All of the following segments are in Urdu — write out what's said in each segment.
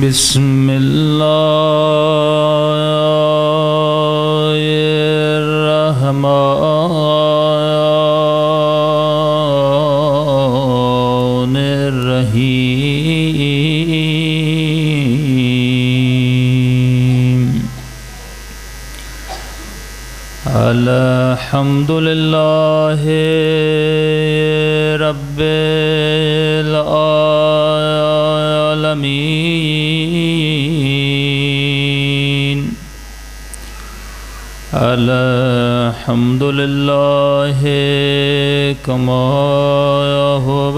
بسم الله الرحمن الرحيم. الحمد لله رب العالمين. الحمد لله كما هو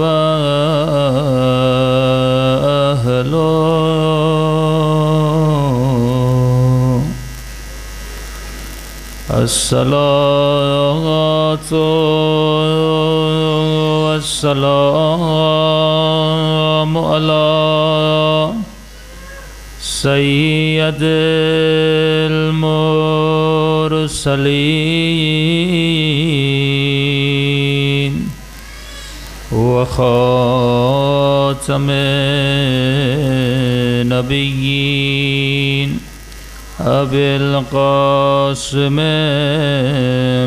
أهله. الصلاة والسلام على سيد المرسلين وخاتم النبيين أبي القاسم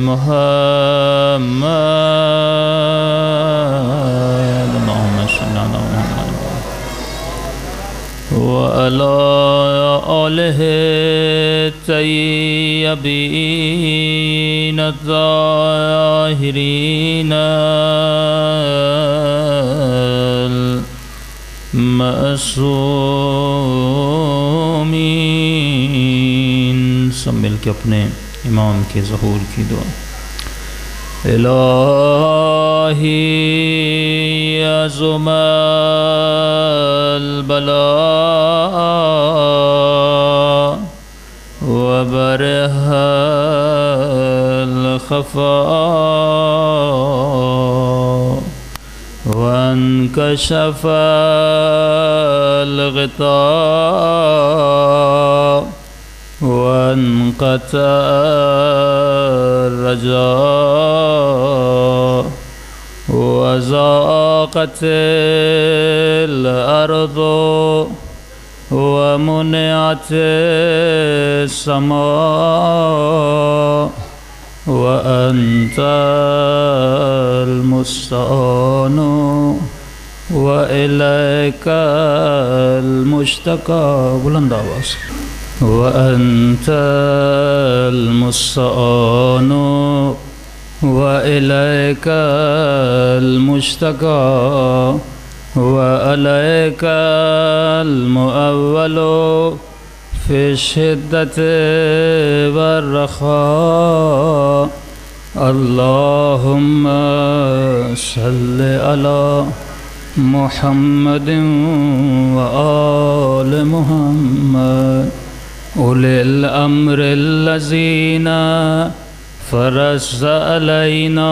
محمد اللهم صل على محمد وعلى آله الطيبين الطاهرين المعصومين. سب مل کے اپنے امام کے ظہور کی دعا. الہی عظم البلاء وبرح الخفاء وانكشف الغطاء وانقطع الرجاء وضاقت الأرض ومنعت السماء وأنت المستعان وإليك المشتكى. بلند آواز. وأنت المستعان وإليك المشتكى وعليك المؤول في الشدة والرخاء. اللهم صل على محمد وآل محمد أولي الأمر الذين فرضت علينا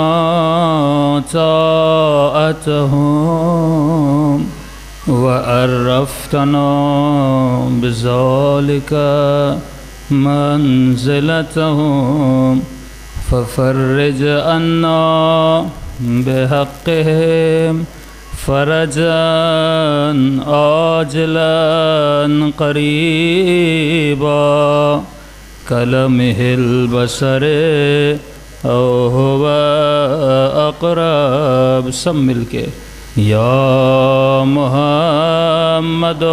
طاعتهم وعرفتنا بذلك منزلتهم ففرج عنا بحقهم فرجا عاجلا قريبا كلمح البصر أو هو أقرب. سب مل کے یا محمد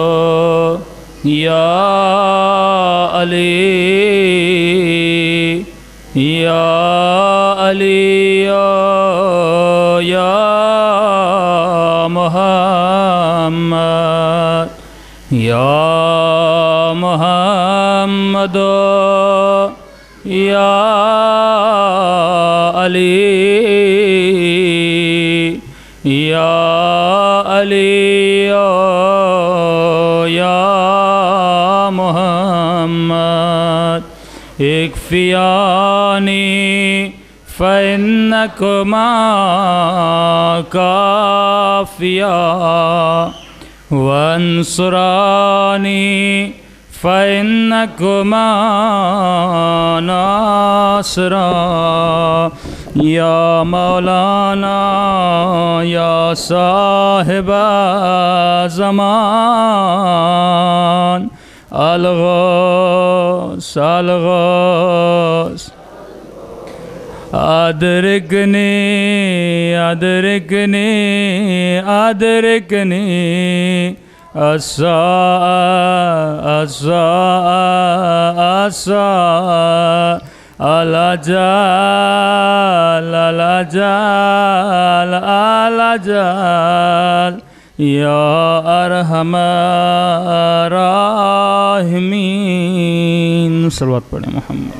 یا علی یا علی یا محمد یا محمد یا علی یا علی یا محمد اکفیانی فإنکما کافیا وانصرانی فإنکما ناصرا. یا مولانا یا صاحب زمان الغوث الغوث ادرکنی ادرکنی ادرکنی الساعة الساعة الساعة الأجل الأجل الأجل يا أرحم الراحمين صلوات پڑھیں محمد.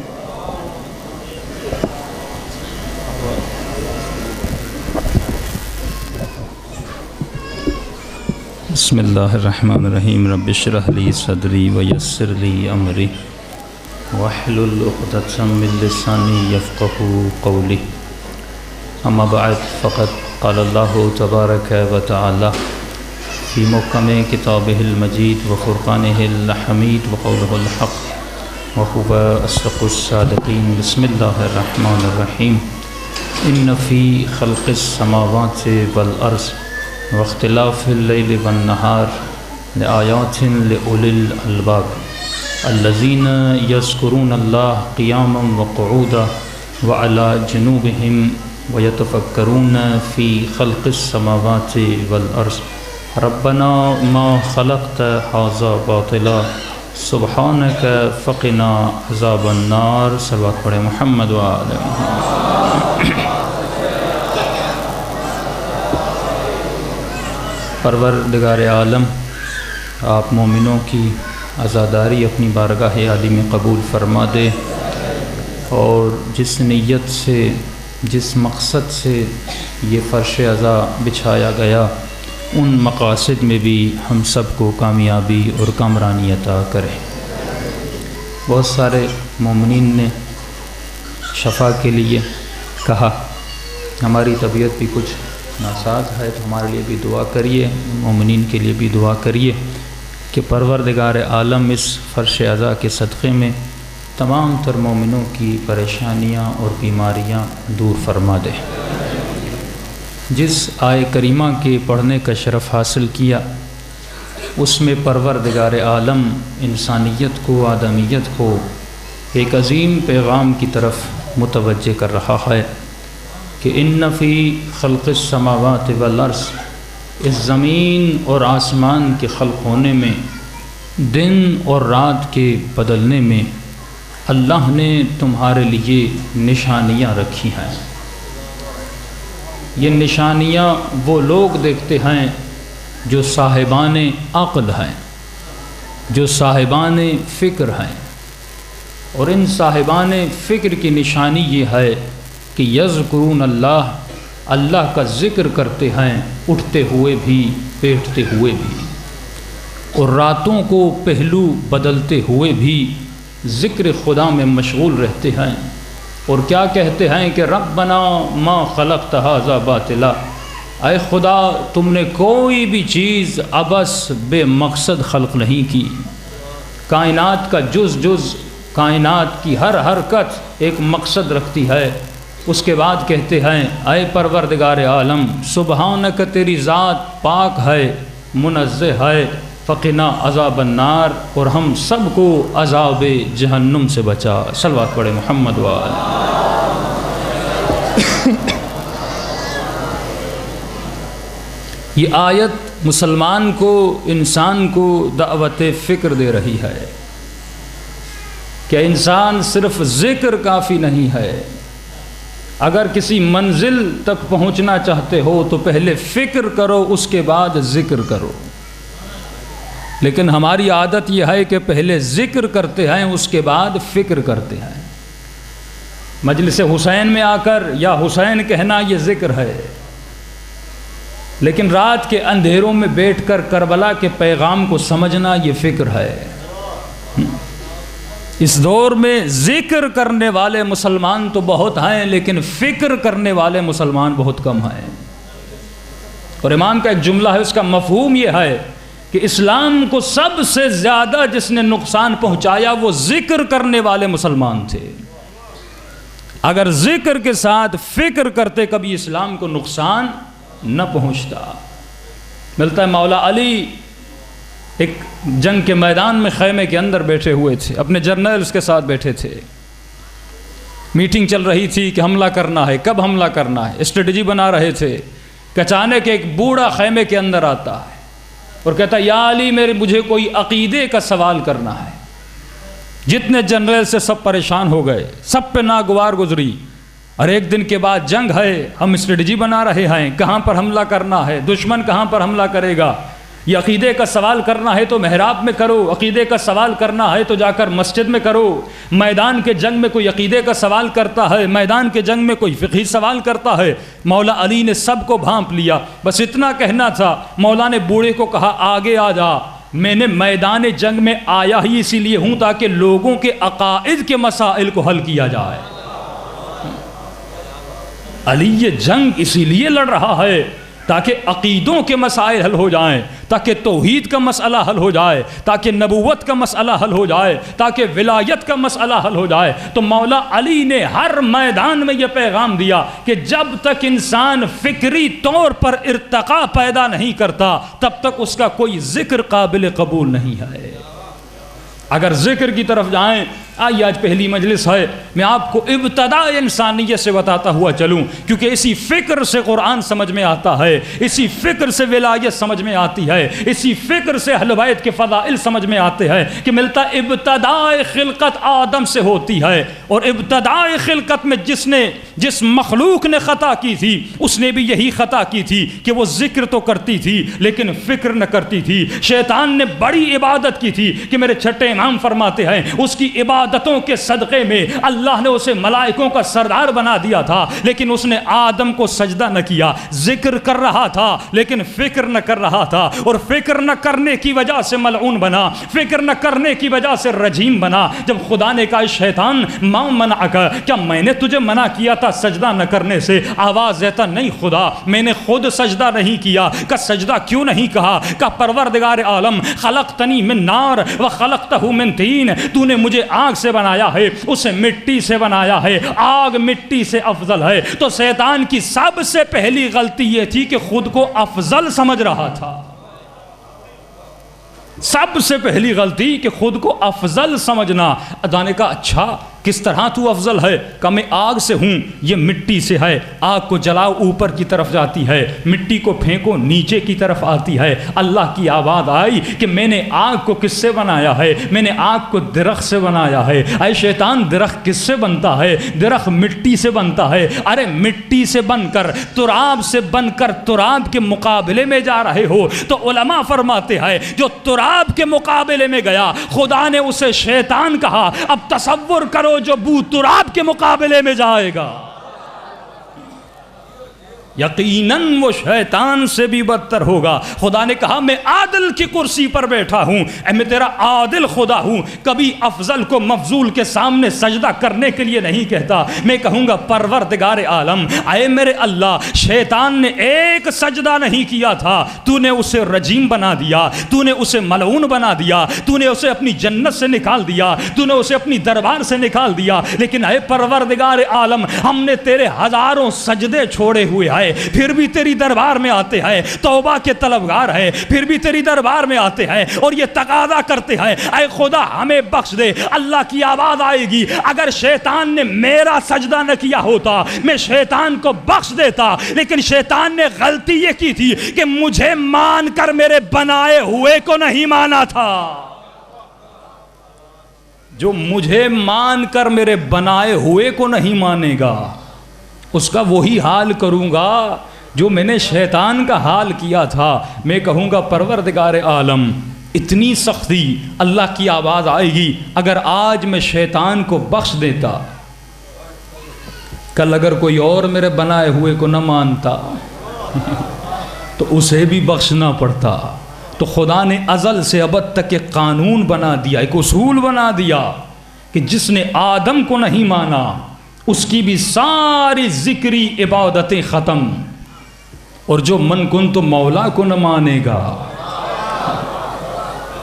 بسم اللہ الرحمن الرحیم. رب اشرح لی صدری ویسر لی امری واحلل عقدۃ من لسانی یفقهوا قولی. اما بعد فقد قال اللہ تبارک و تعالی فی محکم کتابہ المجید وفرقانہ الحمید وقولہ الحق وهو اصدق الصادقین. بسم اللہ الرحمن الرحیم. ان فی خلق السماوات والارض واختلاف اللیل والنہار لآیات لأولی الالباب الذین یذکرون اللہ قیاما وقعودا وعلی جنوبہم ویتفکرون فی خلق السماوات والارض ربنا ما خلقت ھذا باطلا سبحانک فقنا عذاب النار. صلوات پڑھیں محمد وآل محمد. پروردگار عالم آپ مومنوں کی عزاداری اپنی بارگاہ عالی میں قبول فرما دے، اور جس نیت سے جس مقصد سے یہ فرش عزا بچھایا گیا ان مقاصد میں بھی ہم سب کو کامیابی اور کامرانی عطا کرے. بہت سارے مومنین نے شفا کے لیے کہا. ہماری طبیعت بھی کچھ ناساز ہے تو ہمارے لیے بھی دعا کریے، مومنین کے لیے بھی دعا کریے کہ پروردگار عالم اس فرش عزا کے صدقے میں تمام تر مومنوں کی پریشانیاں اور بیماریاں دور فرما دے. جس آیہ کریمہ کے پڑھنے کا شرف حاصل کیا اس میں پروردگار عالم انسانیت کو، آدمیت کو ایک عظیم پیغام کی طرف متوجہ کر رہا ہے کہ ان فی خلق السماوات والارض، اس زمین اور آسمان کے خلق ہونے میں، دن اور رات کے بدلنے میں اللہ نے تمہارے لیے نشانیاں رکھی ہیں. یہ نشانیاں وہ لوگ دیکھتے ہیں جو صاحبان عقل ہیں، جو صاحبان فکر ہیں، اور ان صاحبان فکر کی نشانی یہ ہے کہ یذکرون اللہ، اللہ کا ذکر کرتے ہیں اٹھتے ہوئے بھی بیٹھتے ہوئے بھی، اور راتوں کو پہلو بدلتے ہوئے بھی ذکر خدا میں مشغول رہتے ہیں. اور کیا کہتے ہیں کہ ربنا ما خلقت ھذا باطلا، اے خدا تم نے کوئی بھی چیز عبث بے مقصد خلق نہیں کی. کائنات کا جز جز، کائنات کی ہر حرکت ایک مقصد رکھتی ہے. اس کے بعد کہتے ہیں اے پروردگار عالم سبحانک، تیری ذات پاک ہے، منزہ ہے، فقنا عذاب النار، اور ہم سب کو عذاب جہنم سے بچا. صلوات پڑھیں محمد وآل. یہ آیت مسلمان کو، انسان کو دعوت فکر دے رہی ہے کہ انسان صرف ذکر کافی نہیں ہے. اگر کسی منزل تک پہنچنا چاہتے ہو تو پہلے فکر کرو، اس کے بعد ذکر کرو. لیکن ہماری عادت یہ ہے کہ پہلے ذکر کرتے ہیں اس کے بعد فکر کرتے ہیں. مجلس حسین میں آ کر یا حسین کہنا یہ ذکر ہے، لیکن رات کے اندھیروں میں بیٹھ کر کربلا کے پیغام کو سمجھنا یہ فکر ہے. اس دور میں ذکر کرنے والے مسلمان تو بہت ہیں، لیکن فکر کرنے والے مسلمان بہت کم ہیں. اور امام کا ایک جملہ ہے، اس کا مفہوم یہ ہے کہ اسلام کو سب سے زیادہ جس نے نقصان پہنچایا وہ ذکر کرنے والے مسلمان تھے. اگر ذکر کے ساتھ فکر کرتے کبھی اسلام کو نقصان نہ پہنچتا۔ ملتا ہے مولا علی ایک جنگ کے میدان میں خیمے کے اندر بیٹھے ہوئے تھے، اپنے جرنیلز کے ساتھ بیٹھے تھے، میٹنگ چل رہی تھی کہ حملہ کرنا ہے، کب حملہ کرنا ہے، اسٹریٹجی بنا رہے تھے کہ اچانک ایک بوڑھا خیمے کے اندر آتا ہے اور کہتا ہے یا علی مجھے کوئی عقیدے کا سوال کرنا ہے۔ جتنے جنرل سے سب پریشان ہو گئے، سب پہ ناگوار گزری، اور ایک دن کے بعد جنگ ہے، ہم اسٹریٹجی بنا رہے ہیں کہاں پر حملہ کرنا ہے، دشمن کہاں پر حملہ کرے گا، یہ عقیدے کا سوال کرنا ہے تو محراب میں کرو، عقیدے کا سوال کرنا ہے تو جا کر مسجد میں کرو۔ میدان کے جنگ میں کوئی عقیدے کا سوال کرتا ہے، میدان کے جنگ میں کوئی فقہی سوال کرتا ہے۔ مولا علی نے سب کو بھانپ لیا، بس اتنا کہنا تھا۔ مولا نے بوڑھے کو کہا آگے آ جا، میں نے میدان جنگ میں آیا ہی اسی لیے ہوں تاکہ لوگوں کے عقائد کے مسائل کو حل کیا جائے۔ علی یہ جنگ اسی لیے لڑ رہا ہے تاکہ عقیدوں کے مسائل حل ہو جائیں، تاکہ توحید کا مسئلہ حل ہو جائے، تاکہ نبوت کا مسئلہ حل ہو جائے، تاکہ ولایت کا مسئلہ حل ہو جائے۔ تو مولا علی نے ہر میدان میں یہ پیغام دیا کہ جب تک انسان فکری طور پر ارتقاء پیدا نہیں کرتا تب تک اس کا کوئی ذکر قابل قبول نہیں ہے۔ اگر ذکر کی طرف جائیں، آئیے آج پہلی مجلس ہے، میں آپ کو ابتدا انسانیت سے بتاتا ہوا چلوں، کیونکہ اسی فکر سے قرآن سمجھ میں آتا ہے، اسی فکر سے ولایت سمجھ میں آتی ہے، اسی فکر سے اہل بیت کے فضائل سمجھ میں آتے ہیں کہ ملتا ابتداء خلقت آدم سے ہوتی ہے، اور ابتداء خلقت میں جس مخلوق نے خطا کی تھی اس نے بھی یہی خطا کی تھی کہ وہ ذکر تو کرتی تھی لیکن فکر نہ کرتی تھی۔ شیطان نے بڑی عبادت کی تھی کہ میرے چھٹے امام فرماتے ہیں اس کی عبادتوں کے صدقے میں اللہ نے اسے ملائکوں کا سردار بنا دیا تھا، لیکن اس نے آدم کو سجدہ نہ کیا۔ ذکر کر رہا تھا لیکن فکر نہ کر رہا تھا، اور فکر نہ کرنے کی وجہ سے ملعون بنا، فکر نہ کرنے کی وجہ سے رجیم بنا۔ جب خدا نے کہا شیطان ما منعک، کیا میں نے تجھے منع کیا تھا سجدہ نہ کرنے سے؟ آواز دیتا نہیں خدا، میں نے خود سجدہ نہیں کیا۔ کہ سجدہ کیوں نہیں کہا؟ کہ پروردگار عالم خلقتنی من نار وخلقتہ من طین، تو نے مجھے آگ سے بنایا ہے، اسے مٹی سے بنایا ہے، آگ مٹی سے افضل ہے۔ تو شیطان کی سب سے پہلی غلطی یہ تھی کہ خود کو افضل سمجھ رہا تھا۔ سب سے پہلی غلطی کہ خود کو افضل سمجھنا۔ ادا نے کہا اچھا کس طرح تو افضل ہے؟ کہ میں آگ سے ہوں، یہ مٹی سے ہے، آگ کو جلاؤ اوپر کی طرف جاتی ہے، مٹی کو پھینکو نیچے کی طرف آتی ہے۔ اللہ کی آواز آئی کہ میں نے آگ کو کس سے بنایا ہے؟ میں نے آگ کو درخت سے بنایا ہے۔ اے شیطان درخت کس سے بنتا ہے؟ درخت مٹی سے بنتا ہے۔ ارے مٹی سے بن کر، تراب سے بن کر تراب کے مقابلے میں جا رہے ہو۔ تو علماء فرماتے ہیں جو تراب کے مقابلے میں گیا خدا نے اسے شیطان کہا۔ اب تصور کرو جو بو تراب کے مقابلے میں جائے گا، یقیناً وہ شیطان سے بھی بدتر ہوگا۔ خدا نے کہا میں عادل کی کرسی پر بیٹھا ہوں، اے میں تیرا عادل خدا ہوں، کبھی افضل کو مفضول کے سامنے سجدہ کرنے کے لیے نہیں کہتا، میں کہوں گا پروردگار عالم اے میرے اللہ، شیطان نے ایک سجدہ نہیں کیا تھا، تو نے اسے رجیم بنا دیا، تو نے اسے ملعون بنا دیا، تو نے اسے اپنی جنت سے نکال دیا، تو نے اسے اپنی دربار سے نکال دیا، لیکن اے پروردگار عالم ہم نے تیرے ہزاروں سجدے چھوڑے ہوئے ہیں، پھر بھی تیری دربار میں آتے ہیں، توبہ کے طلبگار ہیں، پھر بھی تیری دربار میں آتے ہیں اور یہ تقاضا کرتے ہیں اے خدا ہمیں بخش دے۔ اللہ کی آواز آئے گی اگر شیطان نے میرا سجدہ نہ کیا ہوتا میں شیطان کو بخش دیتا، لیکن شیطان نے غلطی یہ کی تھی کہ مجھے مان کر میرے بنائے ہوئے کو نہیں مانا تھا۔ جو مجھے مان کر میرے بنائے ہوئے کو نہیں مانے گا اس کا وہی حال کروں گا جو میں نے شیطان کا حال کیا تھا۔ میں کہوں گا پروردگار عالم اتنی سختی، اللہ کی آواز آئے گی اگر آج میں شیطان کو بخش دیتا، کل اگر کوئی اور میرے بنائے ہوئے کو نہ مانتا تو اسے بھی بخشنا پڑتا۔ تو خدا نے ازل سے ابد تک ایک قانون بنا دیا، ایک اصول بنا دیا کہ جس نے آدم کو نہیں مانا اس کی بھی ساری ذکری عبادتیں ختم، اور جو من کن تو مولا کو نہ مانے گا۔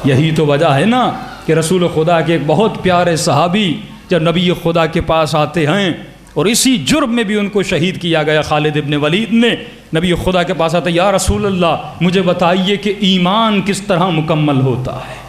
یہی تو وجہ ہے نا کہ رسول خدا کے ایک بہت پیارے صحابی جب نبی خدا کے پاس آتے ہیں اور اسی جرم میں بھی ان کو شہید کیا گیا۔ خالد ابن ولید نے نبی خدا کے پاس آتا، یا رسول اللہ مجھے بتائیے کہ ایمان کس طرح مکمل ہوتا ہے۔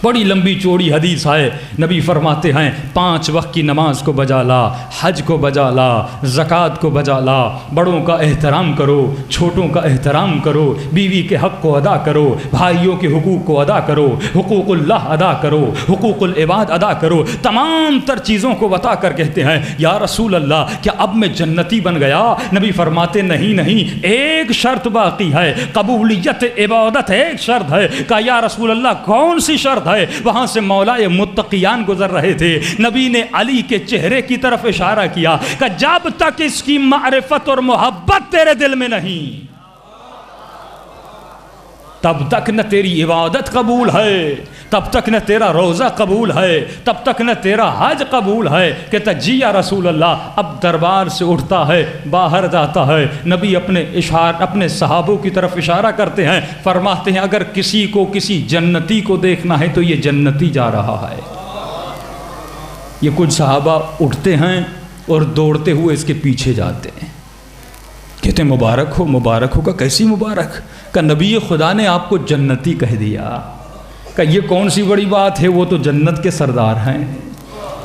بڑی لمبی چوڑی حدیث ہے، نبی فرماتے ہیں 5 وقت کی نماز کو بجا لا، حج کو بجا لا، زکوٰۃ کو بجا لا، بڑوں کا احترام کرو، چھوٹوں کا احترام کرو، بیوی کے حق کو ادا کرو، بھائیوں کے حقوق کو ادا کرو، حقوق اللہ ادا کرو، حقوق العباد ادا کرو، تمام تر چیزوں کو بتا کر کہتے ہیں یا رسول اللہ کیا اب میں جنتی بن گیا؟ نبی فرماتے نہیں، ایک شرط باقی ہے، قبولیت عبادت ایک شرط ہے۔ کہا یا رسول اللہ کون سی شرط ہے؟ وہاں سے مولائے متقیان گزر رہے تھے، نبی نے علی کے چہرے کی طرف اشارہ کیا کہ جب تک اس کی معرفت اور محبت تیرے دل میں نہیں تب تک نہ تیری عبادت قبول ہے، تب تک نہ تیرا روزہ قبول ہے، تب تک نہ تیرا حج قبول ہے۔ کہتا جی یا رسول اللہ۔ اب دربار سے اٹھتا ہے، باہر جاتا ہے، نبی اپنے صحابوں کی طرف اشارہ کرتے ہیں، فرماتے ہیں اگر کسی کو کسی جنتی کو دیکھنا ہے تو یہ جنتی جا رہا ہے۔ یہ کچھ صحابہ اٹھتے ہیں اور دوڑتے ہوئے اس کے پیچھے جاتے ہیں، کہتے ہیں مبارک ہو کا کیسی مبارک؟ کہ نبی خدا نے آپ کو جنتی کہہ دیا۔ کہ یہ کون سی بڑی بات ہے، وہ تو جنت کے سردار ہیں،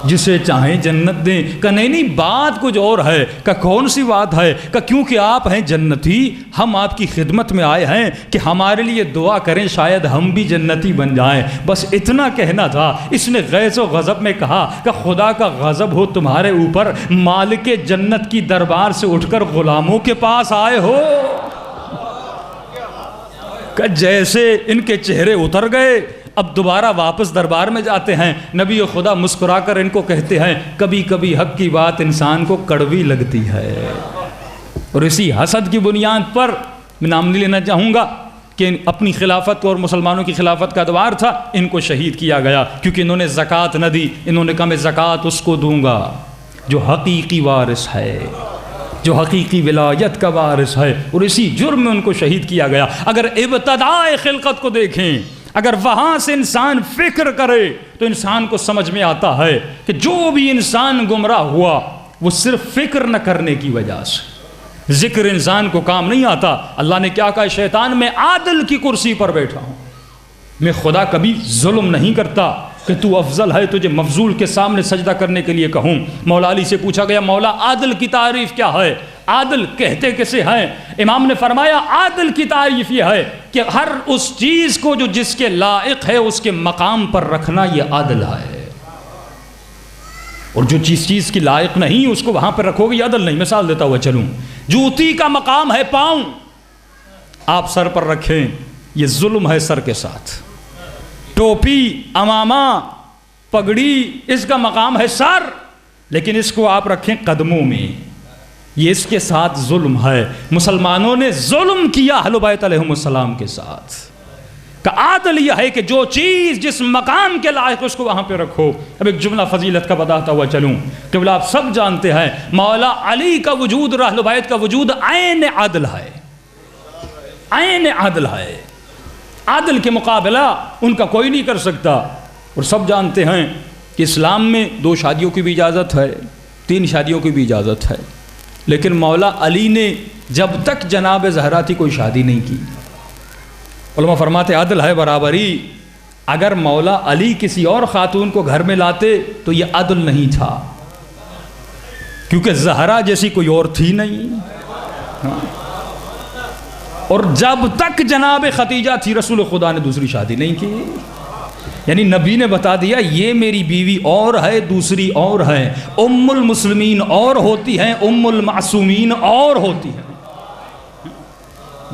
جسے چاہیں جنت دیں۔ کہ نہیں بات کچھ اور ہے۔ کہ کون سی بات ہے؟ کہ کیونکہ آپ ہیں جنتی، ہم آپ کی خدمت میں آئے ہیں کہ ہمارے لیے دعا کریں شاید ہم بھی جنتی بن جائیں۔ بس اتنا کہنا تھا۔ اس نے غیظ و غضب میں کہا کہ خدا کا غضب ہو تمہارے اوپر، مالک جنت کی دربار سے اٹھ کر غلاموں کے پاس آئے ہو۔ کہ جیسے ان کے چہرے اتر گئے، اب دوبارہ واپس دربار میں جاتے ہیں، نبی خدا مسکرا کر ان کو کہتے ہیں کبھی کبھی حق کی بات انسان کو کڑوی لگتی ہے۔ اور اسی حسد کی بنیاد پر میں نام نہیں لینا چاہوں گا کہ اپنی خلافت اور مسلمانوں کی خلافت کا ادوار تھا، ان کو شہید کیا گیا کیونکہ انہوں نے زکوٰۃ نہ دی۔ انہوں نے کہا میں زکوٰۃ اس کو دوں گا جو حقیقی وارث ہے، جو حقیقی ولایت کا وارث ہے، اور اسی جرم میں ان کو شہید کیا گیا۔ اگر ابتداء خلقت کو دیکھیں، اگر وہاں سے انسان فکر کرے تو انسان کو سمجھ میں آتا ہے کہ جو بھی انسان گمراہ ہوا وہ صرف فکر نہ کرنے کی وجہ سے۔ ذکر انسان کو کام نہیں آتا۔ اللہ نے کیا کہا؟ شیطان میں عادل کی کرسی پر بیٹھا ہوں، میں خدا کبھی ظلم نہیں کرتا کہ تو افضل ہے، تجھے مفضول کے سامنے سجدہ کرنے کے لیے کہوں۔ مولا علی سے پوچھا گیا مولا عادل کی تعریف کیا ہے؟ عادل کہتے کسے ہیں؟ امام نے فرمایا عادل کی تعریف یہ ہے کہ ہر اس چیز کو جو جس کے لائق ہے اس کے مقام پر رکھنا، یہ عادل ہے، اور جو چیز کی لائق نہیں اس کو وہاں پر رکھو گے، یہ عدل نہیں۔ مثال دیتا ہوا چلوں، جوتی کا مقام ہے پاؤں، آپ سر پر رکھیں، یہ ظلم ہے سر کے ساتھ۔ ٹوپی، امامہ، پگڑی، اس کا مقام ہے سر، لیکن اس کو آپ رکھیں قدموں میں، یہ اس کے ساتھ ظلم ہے۔ مسلمانوں نے ظلم کیا اہل بیت علیہم السلام کے ساتھ۔ کہ عادل یہ ہے کہ جو چیز جس مقام کے لائق اس کو وہاں پہ رکھو۔ اب ایک جملہ فضیلت کا بتاتا ہوا چلوں کہ بلا آپ سب جانتے ہیں مولا علی کا وجود اور اہل بیت کا وجود عین عادل ہے، عین عادل ہے۔ عادل کے مقابلہ ان کا کوئی نہیں کر سکتا۔ اور سب جانتے ہیں کہ اسلام میں 2 شادیوں کی بھی اجازت ہے، 3 شادیوں کی بھی اجازت ہے، لیکن مولا علی نے جب تک جناب زہرا تھی کوئی شادی نہیں کی۔ علماء فرماتے عدل ہے برابری۔ اگر مولا علی کسی اور خاتون کو گھر میں لاتے تو یہ عدل نہیں تھا، کیونکہ زہرا جیسی کوئی اور تھی نہیں۔ اور جب تک جناب خدیجہ تھی رسول خدا نے دوسری شادی نہیں کی۔ یعنی نبی نے بتا دیا یہ میری بیوی اور ہے، دوسری اور ہے، ام المسلمین اور ہوتی ہیں، ام المعصومین اور ہوتی ہیں۔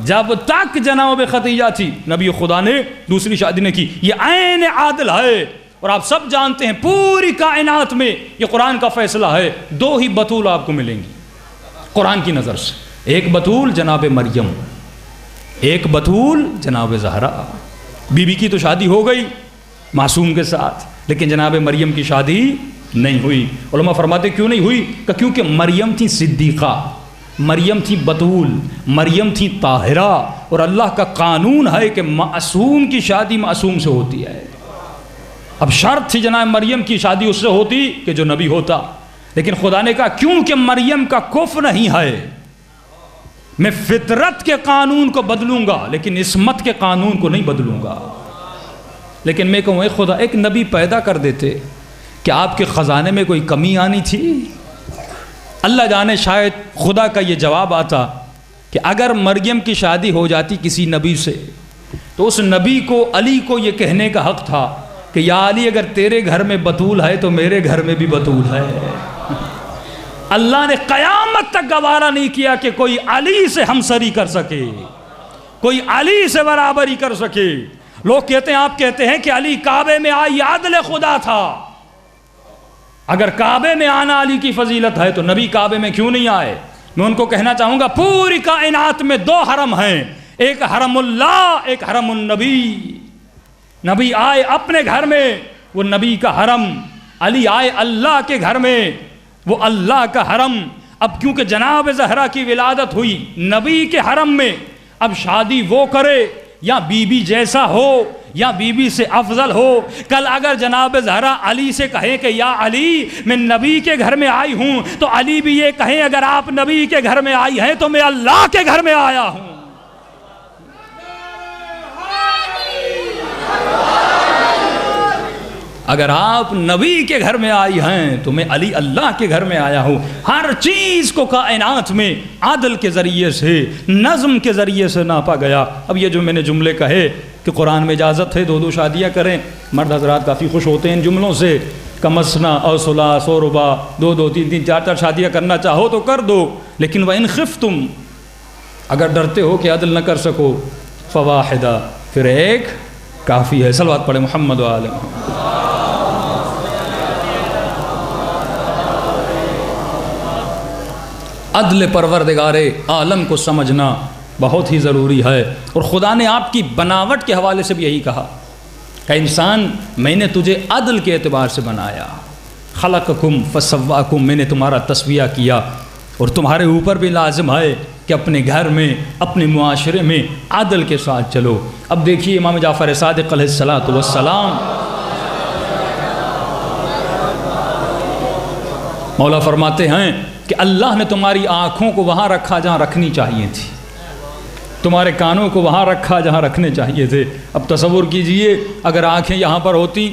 جب تک جناب خدیجہ تھی نبی خدا نے دوسری شادی نہیں کی۔ یہ عین عادل ہے۔ اور آپ سب جانتے ہیں پوری کائنات میں یہ قرآن کا فیصلہ ہے، 2 ہی بطول آپ کو ملیں گی قرآن کی نظر سے، ایک بطول جناب مریم، ایک بطول جناب زہرا۔ بی بی کی تو شادی ہو گئی معصوم کے ساتھ، لیکن جناب مریم کی شادی نہیں ہوئی۔ علماء فرماتے کیوں نہیں ہوئی؟ کہ کیونکہ مریم تھی صدیقہ، مریم تھی بطول، مریم تھی طاہرہ، اور اللہ کا قانون ہے کہ معصوم کی شادی معصوم سے ہوتی ہے۔ اب شرط تھی جناب مریم کی شادی اس سے ہوتی کہ جو نبی ہوتا، لیکن خدا نے کہا کیونکہ مریم کا کفر نہیں ہے، میں فطرت کے قانون کو بدلوں گا لیکن عصمت کے قانون کو نہیں بدلوں گا۔ لیکن میں کہوں اے خدا، ایک نبی پیدا کر دیتے کہ آپ کے خزانے میں کوئی کمی آنی تھی؟ اللہ جانے شاید خدا کا یہ جواب آتا کہ اگر مریم کی شادی ہو جاتی کسی نبی سے تو اس نبی کو علی کو یہ کہنے کا حق تھا کہ یا علی اگر تیرے گھر میں بطول ہے تو میرے گھر میں بھی بطول ہے۔ اللہ نے قیامت تک گوارا نہیں کیا کہ کوئی علی سے ہمسری کر سکے، کوئی علی سے برابری کر سکے۔ لوگ کہتے ہیں، آپ کہتے ہیں کہ علی کعبے میں آئی عدل خدا تھا۔ اگر کعبے میں آنا علی کی فضیلت ہے تو نبی کعبے میں کیوں نہیں آئے؟ میں ان کو کہنا چاہوں گا پوری کائنات میں دو حرم ہیں، ایک حرم اللہ، ایک حرم النبی۔ نبی آئے اپنے گھر میں، وہ نبی کا حرم، علی آئے اللہ کے گھر میں، وہ اللہ کا حرم۔ اب کیونکہ جناب زہرا کی ولادت ہوئی نبی کے حرم میں، اب شادی وہ کرے یا بی بی جیسا ہو یا بی بی سے افضل ہو۔ کل اگر جناب زہرا علی سے کہیں کہ یا علی میں نبی کے گھر میں آئی ہوں تو علی بھی یہ کہیں اگر آپ نبی کے گھر میں آئی ہیں تو میں اللہ کے گھر میں آیا ہوں۔ اگر آپ نبی کے گھر میں آئی ہیں تو میں علی اللہ کے گھر میں آیا ہوں۔ ہر چیز کو کائنات میں عدل کے ذریعے سے، نظم کے ذریعے سے ناپا گیا۔ اب یہ جو میں نے جملے کہے کہ قرآن میں اجازت ہے دو شادیاں کریں، مرد حضرات کافی خوش ہوتے ہیں ان جملوں سے، کمسنا او ثلاث و رباع، دو تین چار شادیاں کرنا چاہو تو کر دو، لیکن وَإِنْ خِفْتُمْ، اگر ڈرتے ہو کہ عدل نہ کر سکو، فواحدہ، پھر ایک کافی ہے۔ صلوات پڑھے محمد و آل محمد۔ عدل پروردگار عالم کو سمجھنا بہت ہی ضروری ہے، اور خدا نے آپ کی بناوٹ کے حوالے سے بھی یہی کہا کہ انسان میں نے تجھے عدل کے اعتبار سے بنایا، خلقکم فسواکم، میں نے تمہارا تسویہ کیا، اور تمہارے اوپر بھی لازم ہے کہ اپنے گھر میں، اپنے معاشرے میں عدل کے ساتھ چلو۔ اب دیکھیے امام جعفر صادق علیہ الصلاۃ والسلام، مولا فرماتے ہیں کہ اللہ نے تمہاری آنکھوں کو وہاں رکھا جہاں رکھنی چاہیے تھی، تمہارے کانوں کو وہاں رکھا جہاں رکھنے چاہیے تھے۔ اب تصور کیجئے اگر آنکھیں یہاں پر ہوتی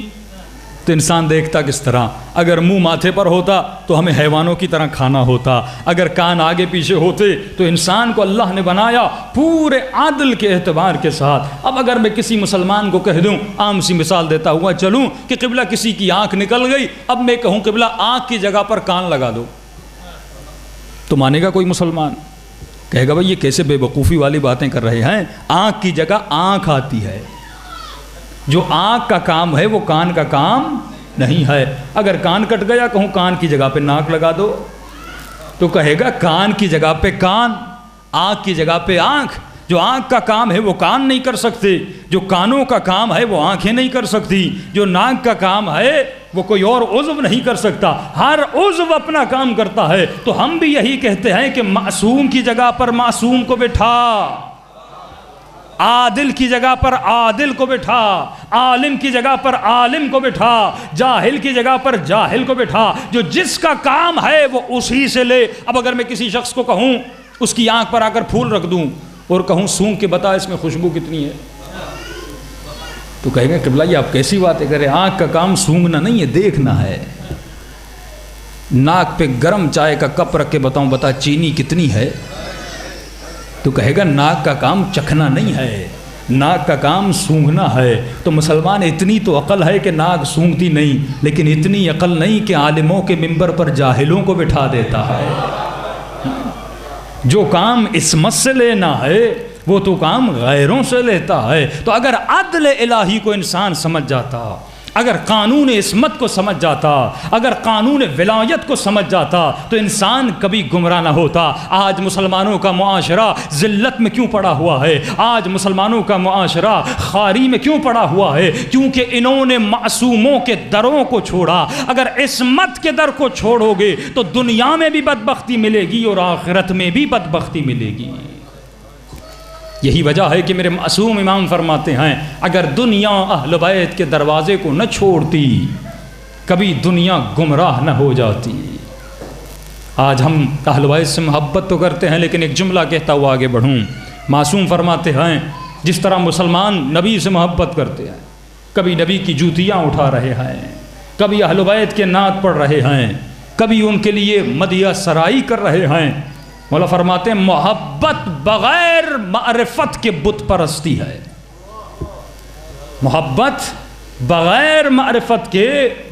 تو انسان دیکھتا کس طرح، اگر منہ ماتھے پر ہوتا تو ہمیں حیوانوں کی طرح کھانا ہوتا، اگر کان آگے پیچھے ہوتے تو انسان کو اللہ نے بنایا پورے عدل کے اعتبار کے ساتھ۔ اب اگر میں کسی مسلمان کو کہہ دوں، عام سی مثال دیتا ہوا چلوں، کہ قبلہ کسی کی آنکھ نکل گئی، اب میں کہوں قبلہ آنکھ کی جگہ پر کان لگا دو، تو مانے گا کوئی مسلمان؟ کہے گا بھائی یہ کیسے بے وقوفی والی باتیں کر رہے ہیں، آنکھ کی جگہ آنکھ آتی ہے، جو آنکھ کا کام ہے وہ کان کا کام نہیں ہے۔ اگر کان کٹ گیا کہوں کان کی جگہ پہ ناک لگا دو، تو کہے گا کان کی جگہ پہ کان، آنکھ کی جگہ پہ آنکھ۔ جو آنکھ کا کام ہے وہ کان نہیں کر سکتے، جو کانوں کا کام ہے وہ آنکھیں نہیں کر سکتی، جو ناک کا کام ہے وہ کوئی اور عضو نہیں کر سکتا، ہر عضو اپنا کام کرتا ہے۔ تو ہم بھی یہی کہتے ہیں کہ معصوم کی جگہ پر معصوم کو بٹھا، عادل کی جگہ پر عادل کو بٹھا، عالم کی جگہ پر عالم کو بٹھا، جاہل کی جگہ پر جاہل کو بٹھا، جو جس کا کام ہے وہ اسی سے لے۔ اب اگر میں کسی شخص کو کہوں، اس کی آنکھ پر آ کر پھول رکھ دوں اور کہوں سونگ کے بتا اس میں خوشبو کتنی ہے، تو کہے گا قبلہ یہ آپ کیسی باتیں کریں، آنکھ کا کام سونگنا نہیں ہے، دیکھنا ہے۔ ناک پہ گرم چائے کا کپ رکھ کے بتاؤں بتا چینی کتنی ہے، تو کہے گا ناک کا کام چکھنا نہیں ہے، ناک کا کام سونگھنا ہے۔ تو مسلمان اتنی تو عقل ہے کہ ناک سونگتی نہیں، لیکن اتنی عقل نہیں کہ عالموں کے منبر پر جاہلوں کو بٹھا دیتا ہے۔ جو کام عصمت سے لینا ہے وہ تو کام غیروں سے لیتا ہے۔ تو اگر عدل الہی کو انسان سمجھ جاتا، اگر قانون عصمت کو سمجھ جاتا، اگر قانون ولایت کو سمجھ جاتا تو انسان کبھی گمراہ نہ ہوتا۔ آج مسلمانوں کا معاشرہ ذلت میں کیوں پڑا ہوا ہے؟ آج مسلمانوں کا معاشرہ خواری میں کیوں پڑا ہوا ہے؟ کیونکہ انہوں نے معصوموں کے دروں کو چھوڑا۔ اگر عصمت کے در کو چھوڑو گے تو دنیا میں بھی بدبختی ملے گی اور آخرت میں بھی بدبختی ملے گی۔ یہی وجہ ہے کہ میرے معصوم امام فرماتے ہیں اگر دنیا اہل بیت کے دروازے کو نہ چھوڑتی کبھی دنیا گمراہ نہ ہو جاتی۔ آج ہم اہل بیت سے محبت تو کرتے ہیں لیکن ایک جملہ کہتا ہوا آگے بڑھوں۔ معصوم فرماتے ہیں جس طرح مسلمان نبی سے محبت کرتے ہیں، کبھی نبی کی جوتیاں اٹھا رہے ہیں، کبھی اہل بیت کے نعت پڑھ رہے ہیں، کبھی ان کے لیے مدیح سرائی کر رہے ہیں، مولا فرماتے ہیں محبت بغیر معرفت کے بت پرستی ہے۔ محبت بغیر معرفت کے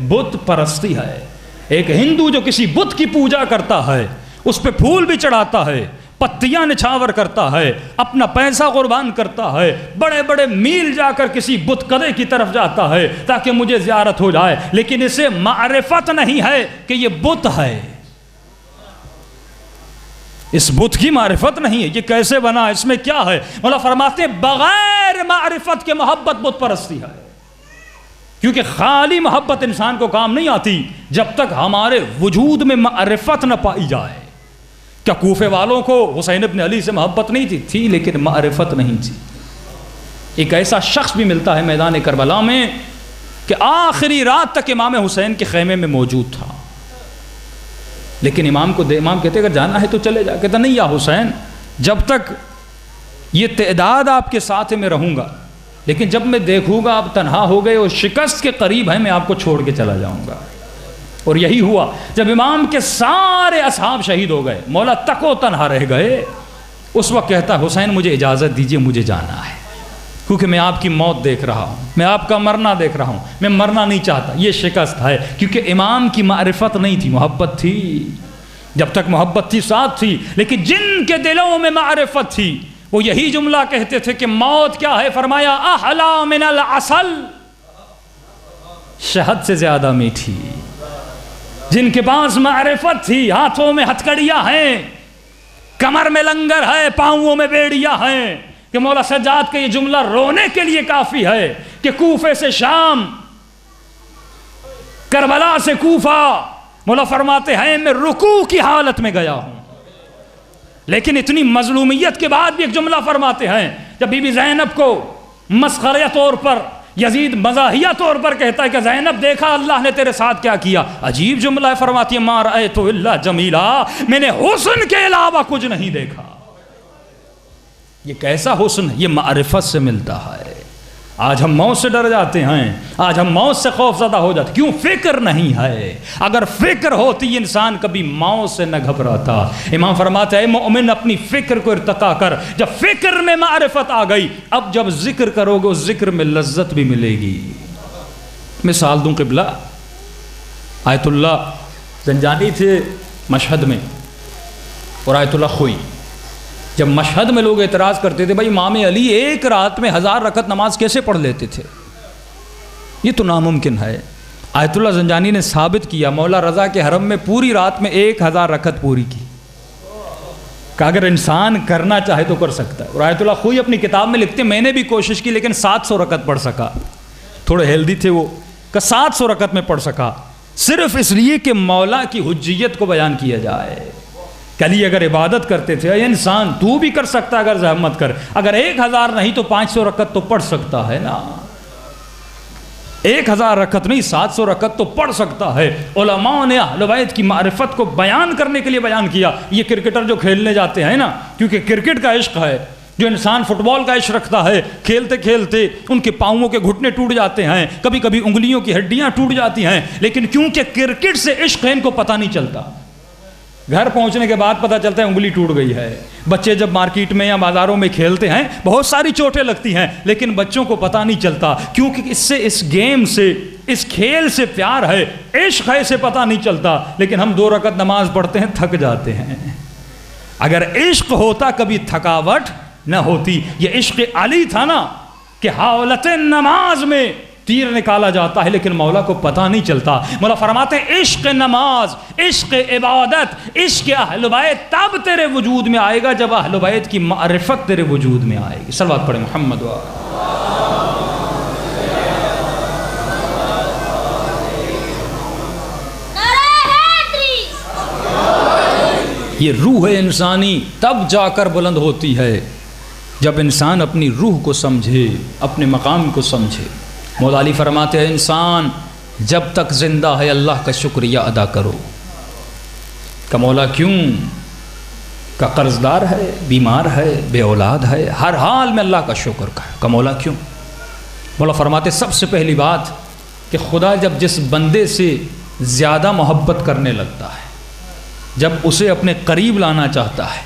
بت پرستی ہے۔ ایک ہندو جو کسی بت کی پوجا کرتا ہے، اس پہ پھول بھی چڑھاتا ہے، پتیاں نچھاور کرتا ہے، اپنا پیسہ قربان کرتا ہے، بڑے بڑے میل جا کر کسی بت کدے کی طرف جاتا ہے تاکہ مجھے زیارت ہو جائے، لیکن اسے معرفت نہیں ہے کہ یہ بت ہے، اس بت کی معرفت نہیں ہے، یہ کیسے بنا، اس میں کیا ہے۔ مولا فرماتے ہیں بغیر معرفت کے محبت بت پرستی ہے، کیونکہ خالی محبت انسان کو کام نہیں آتی جب تک ہمارے وجود میں معرفت نہ پائی جائے۔ کیا کوفے والوں کو حسین ابن علی سے محبت نہیں تھی لیکن معرفت نہیں تھی۔ ایک ایسا شخص بھی ملتا ہے میدان کربلا میں کہ آخری رات تک امام حسین کے خیمے میں موجود تھا، لیکن امام کہتے اگر جانا ہے تو چلے جا، کہتا نہیں یا حسین، جب تک یہ تعداد آپ کے ساتھ ہے میں رہوں گا، لیکن جب میں دیکھوں گا آپ تنہا ہو گئے اور شکست کے قریب ہیں میں آپ کو چھوڑ کے چلا جاؤں گا۔ اور یہی ہوا، جب امام کے سارے اصحاب شہید ہو گئے، مولا تک و تنہا رہ گئے، اس وقت کہتا حسین مجھے اجازت دیجئے، مجھے جانا ہے، کیونکہ میں آپ کی موت دیکھ رہا ہوں، میں آپ کا مرنا دیکھ رہا ہوں، میں مرنا نہیں چاہتا، یہ شکست ہے۔ کیونکہ امام کی معرفت نہیں تھی، محبت تھی، جب تک محبت تھی ساتھ تھی، لیکن جن کے دلوں میں معرفت تھی وہ یہی جملہ کہتے تھے کہ موت کیا ہے، فرمایا احلا من العسل، شہد سے زیادہ میٹھی۔ جن کے پاس معرفت تھی، ہاتھوں میں ہتھکڑیاں ہیں، کمر میں لنگر ہے، پاؤں میں بیڑیاں ہیں، کہ مولا سجاد کا یہ جملہ رونے کے لیے کافی ہے کہ کوفے سے شام، کربلا سے کوفہ، مولا فرماتے ہیں میں رکوع کی حالت میں گیا ہوں، لیکن اتنی مظلومیت کے بعد بھی ایک جملہ فرماتے ہیں، جب بی بی زینب کو مسخرہ طور پر یزید مزاحیہ طور پر کہتا ہے کہ زینب دیکھا اللہ نے تیرے ساتھ کیا کیا، عجیب جملہ ہے، فرماتی ہے ما رأیت الا جمیلا، میں نے حسن کے علاوہ کچھ نہیں دیکھا۔ یہ کیسا حسن ہے، یہ معرفت سے ملتا ہے۔ آج ہم موت سے ڈر جاتے ہیں، آج ہم موت سے خوف زدہ ہو جاتے ہیں، کیوں؟ فکر نہیں ہے۔ اگر فکر ہوتی انسان کبھی موت سے نہ گھبراتا۔ امام فرماتے ہیں اے مومن اپنی فکر کو ارتقا کر، جب فکر میں معرفت آ گئی اب جب ذکر کرو گے اس ذکر میں لذت بھی ملے گی۔ مثال دوں قبلہ، آیت اللہ زنجانی تھے مشہد میں اور آیت اللہ خوئی، جب مشہد میں لوگ اعتراض کرتے تھے بھائی امام علی ایک رات میں 1000 رکعت نماز کیسے پڑھ لیتے تھے، یہ تو ناممکن ہے۔ آیت اللہ زنجانی نے ثابت کیا، مولا رضا کے حرم میں پوری رات میں 1000 رکعت پوری کی، کہ اگر انسان کرنا چاہے تو کر سکتا ہے۔ اور آیت اللہ خوئی اپنی کتاب میں لکھتے میں نے بھی کوشش کی لیکن 700 رکعت پڑھ سکا، تھوڑے ہیلدی تھے وہ، کہ 700 رکعت میں پڑھ سکا، صرف اس لیے کہ مولا کی حجیت کو بیان کیا جائے۔ کلی اگر عبادت کرتے تھے اے انسان تو بھی کر سکتا اگر زحمت کر، اگر 1000 نہیں تو 500 رکعت تو پڑھ سکتا ہے نا، 1000 رکعت نہیں 700 رکعت تو پڑھ سکتا ہے۔ علماء نے اہل بیت کی معرفت کو بیان کرنے کے لیے بیان کیا۔ یہ کرکٹر جو کھیلنے جاتے ہیں نا، کیونکہ کرکٹ کا عشق ہے، جو انسان فٹ بال کا عشق رکھتا ہے، کھیلتے کھیلتے ان کے پاؤں کے گھٹنے ٹوٹ جاتے ہیں، کبھی کبھی انگلیوں کی ہڈیاں ٹوٹ جاتی ہیں، لیکن کیونکہ کرکٹ سے عشق ہے ان کو پتہ نہیں چلتا، گھر پہنچنے کے بعد پتہ چلتا ہے انگلی ٹوٹ گئی ہے۔ بچے جب مارکیٹ میں یا بازاروں میں کھیلتے ہیں بہت ساری چوٹیں لگتی ہیں، لیکن بچوں کو پتہ نہیں چلتا، کیونکہ اس گیم سے، اس کھیل سے پیار ہے، عشق ہے، اسے پتہ نہیں چلتا۔ لیکن ہم 2 رکعت نماز پڑھتے ہیں، تھک جاتے ہیں۔ اگر عشق ہوتا کبھی تھکاوٹ نہ ہوتی۔ یہ عشق علی تھا نا کہ حالت نماز میں تیر نکالا جاتا ہے لیکن مولا کو پتہ نہیں چلتا۔ مولا فرماتے ہیں عشق نماز، عشق عبادت، عشق اہل بیت تب تیرے وجود میں آئے گا جب اہل بیت کی معرفت تیرے وجود میں آئے گی۔ صلوات پڑھیں محمد و یہ روح انسانی تب جا کر بلند ہوتی ہے جب انسان اپنی روح کو سمجھے، اپنے مقام کو سمجھے۔ مولا علی فرماتے ہیں انسان جب تک زندہ ہے اللہ کا شکریہ ادا کرو، کہ مولا کیوں کا قرض دار ہے، بیمار ہے، بے اولاد ہے، ہر حال میں اللہ کا شکر کر کہ مولا کیوں. مولا فرماتے سب سے پہلی بات کہ خدا جب جس بندے سے زیادہ محبت کرنے لگتا ہے، جب اسے اپنے قریب لانا چاہتا ہے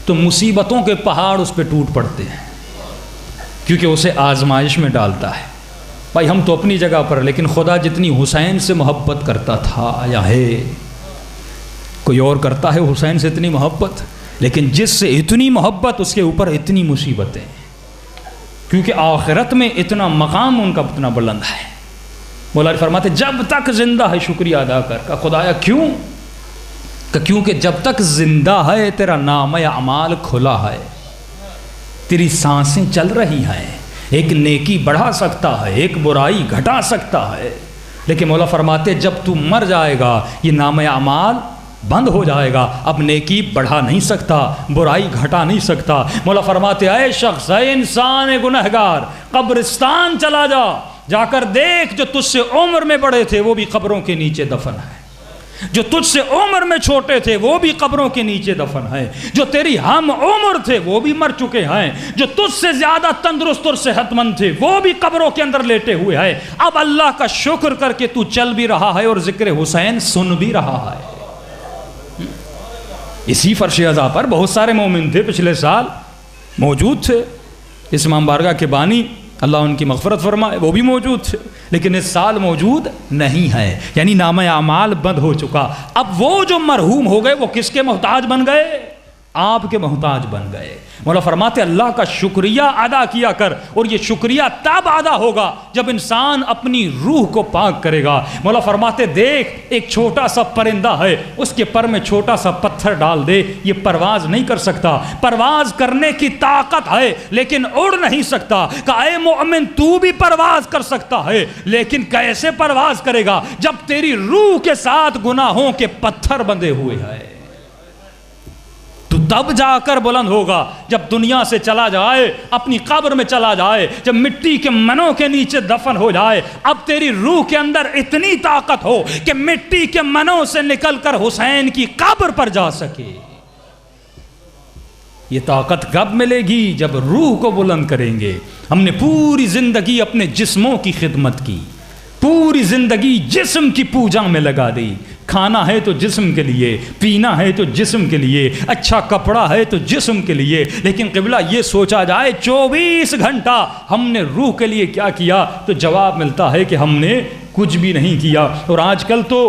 تو مصیبتوں کے پہاڑ اس پہ ٹوٹ پڑتے ہیں، کیونکہ اسے آزمائش میں ڈالتا ہے. بھائی ہم تو اپنی جگہ پر، لیکن خدا جتنی حسین سے محبت کرتا تھا یا ہے، کوئی اور کرتا ہے حسین سے اتنی محبت؟ لیکن جس سے اتنی محبت اس کے اوپر اتنی مصیبتیں، کیونکہ آخرت میں اتنا مقام ان کا اتنا بلند ہے. مولا فرماتے جب تک زندہ ہے شکریہ ادا کر کہ خدایا کیوں؟ کہ کیونکہ جب تک زندہ ہے تیرا نام اعمال کھلا ہے، تیری سانسیں چل رہی ہیں، ایک نیکی بڑھا سکتا ہے، ایک برائی گھٹا سکتا ہے. لیکن مولا فرماتے جب تو مر جائے گا یہ نام اعمال بند ہو جائے گا، اب نیکی بڑھا نہیں سکتا، برائی گھٹا نہیں سکتا. مولا فرماتے اے شخص، اے انسان گنہگار، قبرستان چلا جا کر دیکھ جو تجھ سے عمر میں بڑے تھے وہ بھی قبروں کے نیچے دفن ہے، جو تجھ سے عمر میں چھوٹے تھے وہ بھی قبروں کے نیچے دفن ہے، جو تیری ہم عمر تھے وہ بھی مر چکے ہیں، جو تجھ سے زیادہ تندرست اور صحت مند تھے وہ بھی قبروں کے اندر لیٹے ہوئے ہیں. اب اللہ کا شکر کر کے تو چل بھی رہا ہے اور ذکر حسین سن بھی رہا ہے. اسی فرش عزا پر بہت سارے مومن تھے، پچھلے سال موجود تھے، اس امام بارگاہ کے بانی اللہ ان کی مغفرت فرمائے وہ بھی موجود تھے، لیکن اس سال موجود نہیں ہے، یعنی نام اعمال بند ہو چکا. اب وہ جو مرحوم ہو گئے وہ کس کے محتاج بن گئے؟ آپ کے محتاج بن گئے. مولا فرماتے اللہ کا شکریہ ادا کیا کر، اور یہ شکریہ تب ادا ہوگا جب انسان اپنی روح کو پاک کرے گا. مولا فرماتے دیکھ ایک چھوٹا سا پرندہ ہے، اس کے پر میں چھوٹا سا پتھر ڈال دے، یہ پرواز نہیں کر سکتا، پرواز کرنے کی طاقت ہے لیکن اڑ نہیں سکتا. کہ اے مومن تو بھی پرواز کر سکتا ہے، لیکن کیسے پرواز کرے گا جب تیری روح کے ساتھ گناہوں کے پتھر بندھے ہوئے ہیں. تو تب جا کر بلند ہوگا جب دنیا سے چلا جائے، اپنی قبر میں چلا جائے، جب مٹی کے منوں کے نیچے دفن ہو جائے. اب تیری روح کے اندر اتنی طاقت ہو کہ مٹی کے منوں سے نکل کر حسین کی قبر پر جا سکے. یہ طاقت کب ملے گی؟ جب روح کو بلند کریں گے. ہم نے پوری زندگی اپنے جسموں کی خدمت کی، پوری زندگی جسم کی پوجا میں لگا دی. کھانا ہے تو جسم کے لیے، پینا ہے تو جسم کے لیے، اچھا کپڑا ہے تو جسم کے لیے. لیکن قبلہ یہ سوچا جائے 24 گھنٹہ ہم نے روح کے لیے کیا کیا، تو جواب ملتا ہے کہ ہم نے کچھ بھی نہیں کیا. اور آج کل تو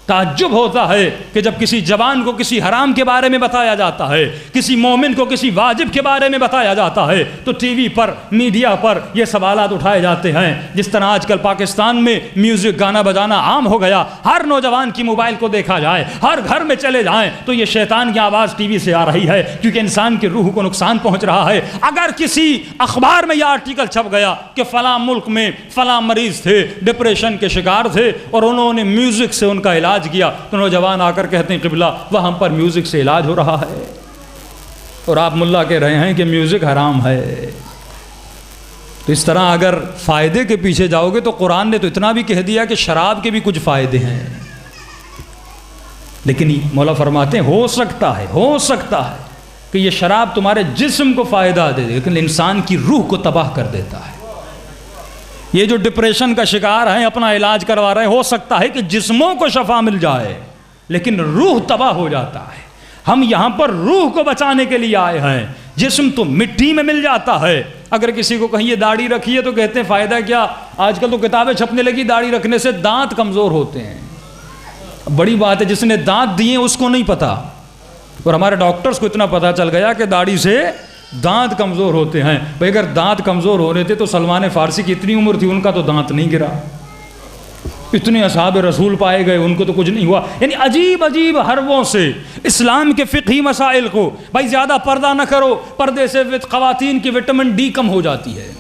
تعجب ہوتا ہے کہ جب کسی جوان کو کسی حرام کے بارے میں بتایا جاتا ہے، کسی مومن کو کسی واجب کے بارے میں بتایا جاتا ہے، تو ٹی وی پر میڈیا پر یہ سوالات اٹھائے جاتے ہیں. جس طرح آج کل پاکستان میں میوزک گانا بجانا عام ہو گیا، ہر نوجوان کی موبائل کو دیکھا جائے، ہر گھر میں چلے جائیں تو یہ شیطان کی آواز ٹی وی سے آ رہی ہے، کیونکہ انسان کی روح کو نقصان پہنچ رہا ہے. اگر کسی اخبار میں یہ آرٹیکل چھپ گیا کہ فلاں ملک میں فلاں مریض تھے، ڈپریشن کے شکار تھے، اور انہوں نے میوزک سے ان کا علاج کیا، تو نوجوان آ کر کہتے ہیں قبلہ وہاں پر میوزک سے علاج ہو رہا ہے، اور آپ ملا کہہ رہے ہیں کہ میوزک حرام ہے. تو اس طرح اگر فائدے کے پیچھے جاؤ گے تو قرآن نے تو اتنا بھی کہہ دیا کہ شراب کے بھی کچھ فائدے ہیں. لیکن مولا فرماتے ہیں ہو سکتا ہے کہ یہ شراب تمہارے جسم کو فائدہ دے دے، لیکن انسان کی روح کو تباہ کر دیتا ہے. یہ جو ڈپریشن کا شکار ہیں اپنا علاج کروا رہے ہیں، ہو سکتا ہے کہ جسموں کو شفا مل جائے لیکن روح تباہ ہو جاتا ہے. ہم یہاں پر روح کو بچانے کے لیے آئے ہیں. جسم تو مٹی میں مل جاتا ہے. اگر کسی کو کہیں یہ داڑھی رکھی ہے تو کہتے ہیں فائدہ کیا؟ آج کل تو کتابیں چھپنے لگی داڑھی رکھنے سے دانت کمزور ہوتے ہیں. بڑی بات ہے، جس نے دانت دیے اس کو نہیں پتا، اور ہمارے ڈاکٹرز کو اتنا پتا چل گیا کہ داڑھی سے دانت کمزور ہوتے ہیں. بھائی اگر دانت کمزور ہو رہے تھے تو سلمان فارسی کی اتنی عمر تھی، ان کا تو دانت نہیں گرا. اتنے اصحاب رسول پائے گئے، ان کو تو کچھ نہیں ہوا. یعنی عجیب عجیب حربوں سے اسلام کے فقہی مسائل کو، بھائی زیادہ پردہ نہ کرو، پردے سے خواتین کی وٹامن ڈی کم ہو جاتی ہے.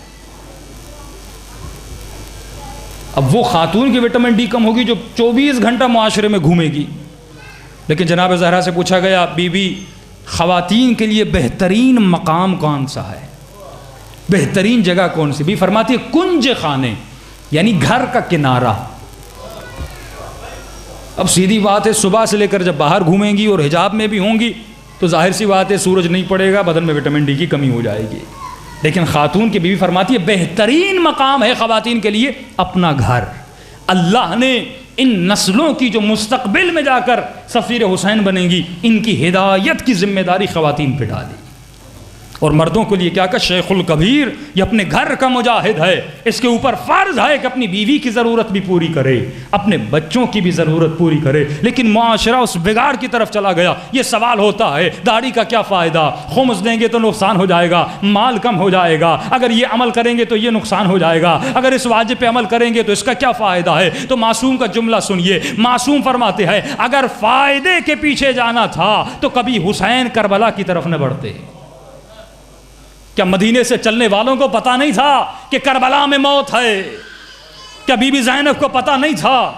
اب وہ خاتون کی وٹامن ڈی کم ہوگی جو 24 گھنٹہ معاشرے میں گھومے گی. لیکن جناب زہرا سے پوچھا گیا بی بی خواتین کے لیے بہترین مقام کون سا ہے، بہترین جگہ کون سی؟ بھی فرماتی ہے کنج خانے، یعنی گھر کا کنارہ. اب سیدھی بات ہے صبح سے لے کر جب باہر گھومیں گی اور حجاب میں بھی ہوں گی تو ظاہر سی بات ہے سورج نہیں پڑے گا، بدن میں وٹامن ڈی کی کمی ہو جائے گی. لیکن خاتون کی بیوی فرماتی ہے بہترین مقام ہے خواتین کے لیے اپنا گھر. اللہ نے ان نسلوں کی جو مستقبل میں جا کر سفیر حسین بنیں گی ان کی ہدایت کی ذمہ داری خواتین پہ ڈالی. اور مردوں کے لیے کیا کہ شیخ الکبیر یہ اپنے گھر کا مجاہد ہے، اس کے اوپر فرض ہے کہ اپنی بیوی کی ضرورت بھی پوری کرے، اپنے بچوں کی بھی ضرورت پوری کرے. لیکن معاشرہ اس بگاڑ کی طرف چلا گیا. یہ سوال ہوتا ہے داڑھی کا کیا فائدہ، خمس دیں گے تو نقصان ہو جائے گا، مال کم ہو جائے گا، اگر یہ عمل کریں گے تو یہ نقصان ہو جائے گا، اگر اس واجب پہ عمل کریں گے تو اس کا کیا فائدہ ہے. تو معصوم کا جملہ سنیے، معصوم فرماتے ہیں اگر فائدے کے پیچھے جانا تھا تو کبھی حسین کربلا کی طرف نہ بڑھتے. کیا مدینے سے چلنے والوں کو پتہ نہیں تھا کہ کربلا میں موت ہے؟ کیا بی بی زینب کو پتہ نہیں تھا